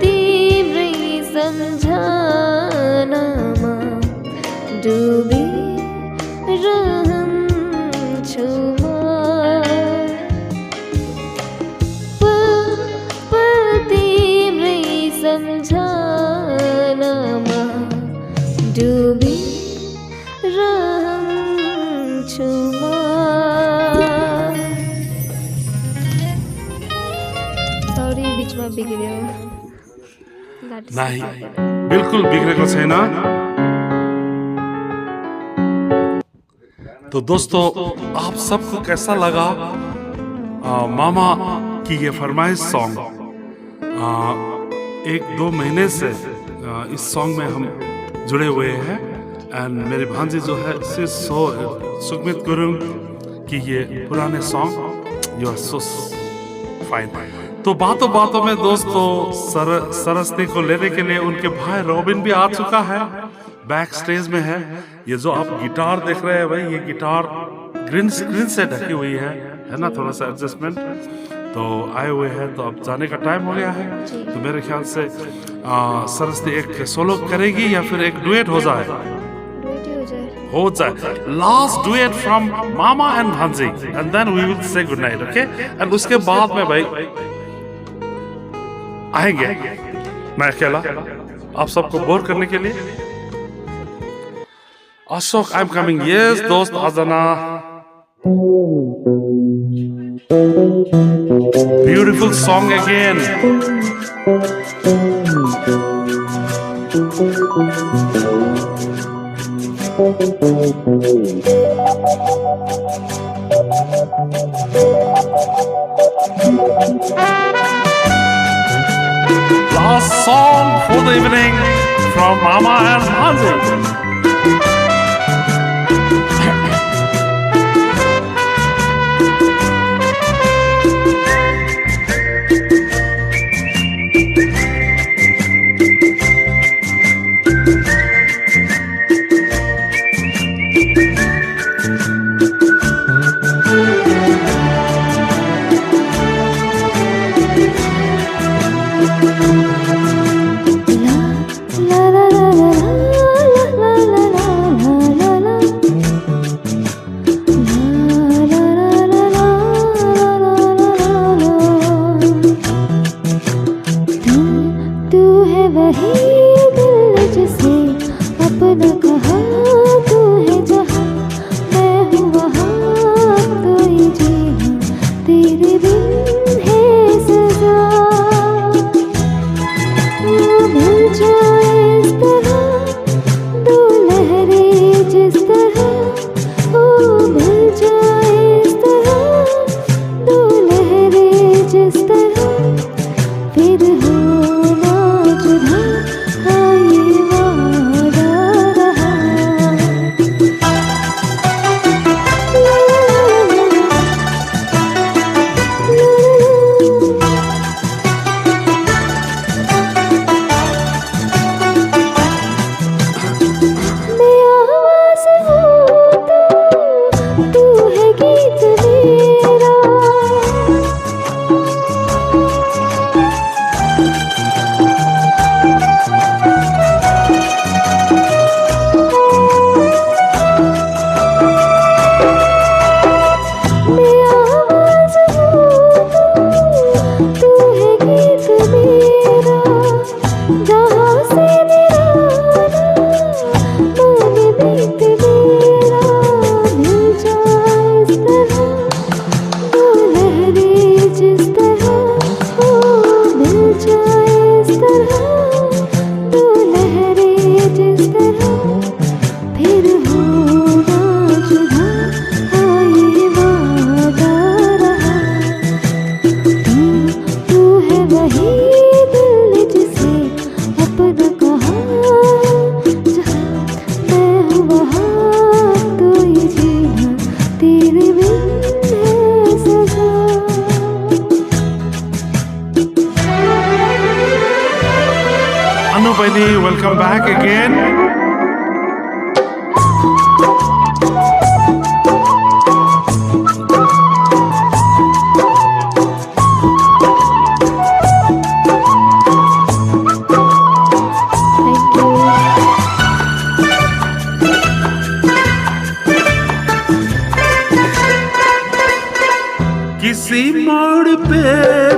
तिम्रै सम्झनामा डुबी रहन्छु म पल तिम्रै सम्झनामा डुबी रहन्छु म सरी बीचमा बिग्रियो नहीं बिल्कुल बिगड़ेको छैन। तो दोस्तों आप सबको कैसा लगा मामा की ये फरमाइश सॉन्ग? 1-2 महीने से इस सॉन्ग में हम जुड़े हुए हैं एंड मेरी भांजी जो है सुखमित गुरुंग की ये पुराने song you are so fine. तो बातों बातों में दोस्तों सरस्वती को लेने के लिए उनके भाई रॉबिन भी आ चुका है, बैक स्टेज में है। ये जो आप गिटार देख रहे हैं भाई, ये गिटार ग्रीन स्क्रीन से ढकी हुई है ना, थोड़ा सा एडजस्टमेंट तो आए हुए हैं। तो अब जाने का टाइम हो गया है, तो मेरे ख्याल से सरस्वती एक सोलो करेगी या फिर एक डुएट हो जाए। लास्ट डुएट फ्रॉम मामा एंड भांजी and then we will say good night, okay? And उसके बाद में भाई आएंगे मैं अकेला आप सबको बोर करने के लिए। Ashok I am coming, yes दोस्त आ जाना। Beautiful song again. Last song for the evening from Mama and Hansi. Ashwini, welcome back again. Thank you. किसी मोड़ पे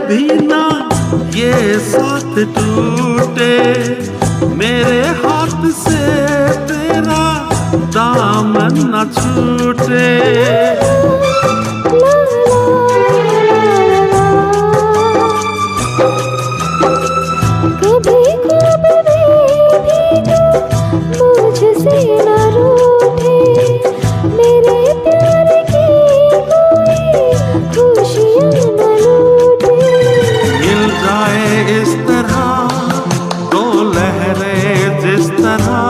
भी ना ये साथ टूटे, मेरे हाथ से तेरा दामन न छूटे। कभी ख्वाब में भी तू मुझसे न रूठे, मेरे प्यार की कोई खुशियाँ न लूटे। मिल जाए इस तरह दो लहरें जिस तरह,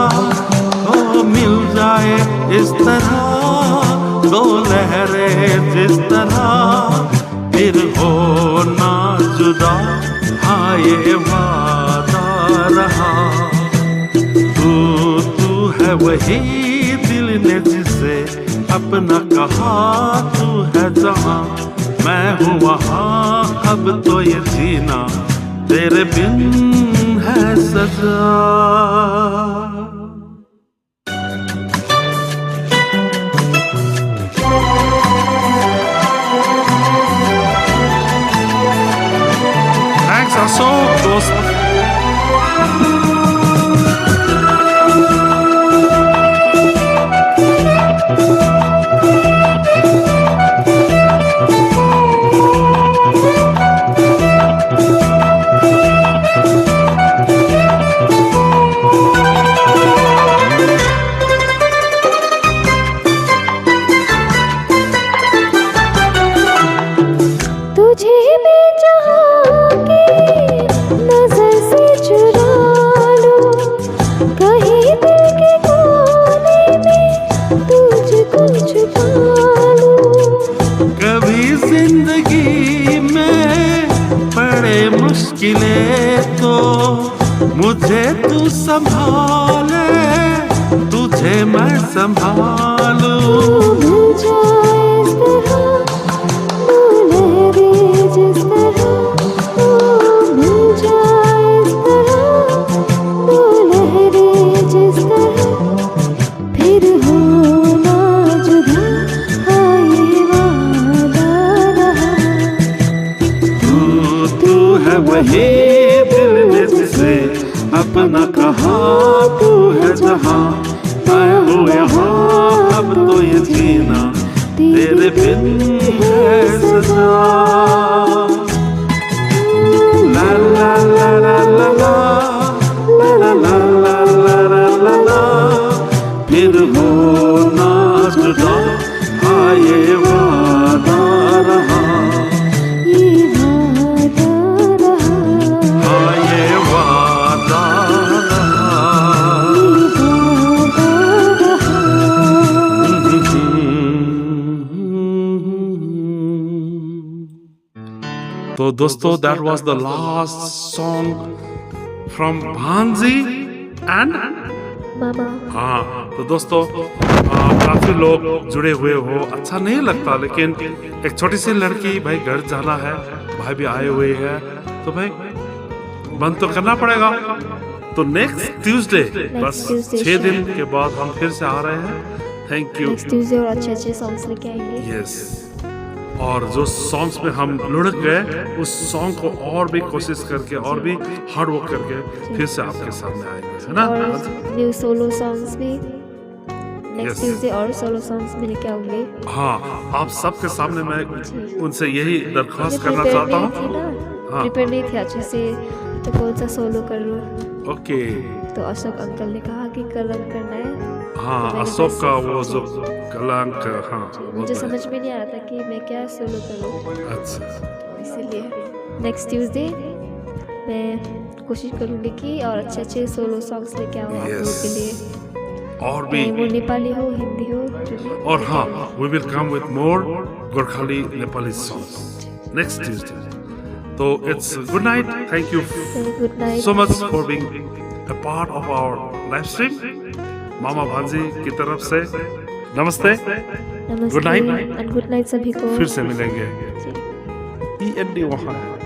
हो मिल जाए इस तरह दो लहरें जिस तरह, फिर हो ना जुदा, हाँ ये वादा रहा। तू है वही दिल ने जिसे अपना कहा, तू है जहाँ मैं हूँ वहाँ, अब तो ये जीना तेरे बिन है सजा। Thanks Ashok दोस्त। तुझे मैं चाहा के नजर से चुरा लूं, कहीं दिल के कोने में तुझको छुपा लूं। कभी जिंदगी में पड़े मुश्किलें तो मुझे तू संभाले, तुझे मैं संभालूं। मिल जाए इस तरह दो लहरें जिस तरह, मिल जाए इस तरह दो लहरें जिस तरह, फिर हो ना जुदा, हाँ ये वादा रहा। तू है वही दिल ने जिसे अपना कहा, तू है जहाँ मैं हूँ यहाँ, अब तो ये जीना तेरे बिन है सजा। ला ला ला ला ला ला ला ला ला ला ला ला ला, फिर हो ना जुदा, हाँ ये वादा रहा, ये वादा रहा, हाँ ये वादा रहा। ये वादा रहा। तो दोस्तों, that was the last song from Bhanji and मामा। हाँ तो दोस्तों, काफी लोग जुड़े हुए हो, अच्छा नहीं लगता, लेकिन एक छोटी सी लड़की, भाई घर जाना है, भाई भी आए हुए हैं, तो भाई बंद तो करना पड़ेगा। तो नेक्स्ट ट्यूसडे, बस Tuesday 6 दिन के बाद हम फिर से आ रहे हैं। Thank you. नेक्स्ट ट्यूसडे और अच्छे अच्छे सॉन्ग्स लेके आएंगे। यस, और जो सॉन्ग्स में हम लुढ़क गए, उस सॉन्ग को और भी कोशिश करके और भी हार्ड वर्क करके फिर से आपके सामने आएंगे, है ना। और न्यू सोलो सॉन्ग्स भी नेक्स्ट Yes. ट्यूसडे और सोलो सॉन्ग्स भी लेके आऊंगे। हाँ, आप सबके सामने मैं उनसे यही दरख्वास्त करना प्रिपेयर चाहता नहीं थी हूँ। ना, हाँ। प्रिपेयर नहीं थे अच्छे से, तो कौन सा सोलो कर लूँ। ओके, तो अशोक अंकल ने कहा कि कलंक करना है। हाँ, मैंने अशोक बस का वो जो कलंक, हाँ वो मुझे तो है। समझ में नहीं आ रहा था कि मैं क्या सोलो करूँ, अच्छा, इसीलिए नेक्स्ट ट्यूसडे मैं कोशिश करूँगी कि और अच्छे अच्छे सोलो सॉन्ग्स लेके आऊँ आप लोगों के लिए, और भी, चाहे वो नेपाली हो, हिंदी हो, जो भी। और हाँ, we will come with more Gorkhali Nepali songs next Tuesday. So it's good night. Thank you good night. so much for being a part of our live stream. मामा भांजी की तरफ से नमस्ते, नमस्ते Good night. and good night सभी को। फिर से मिलेंगे। जी। END वहाँ है।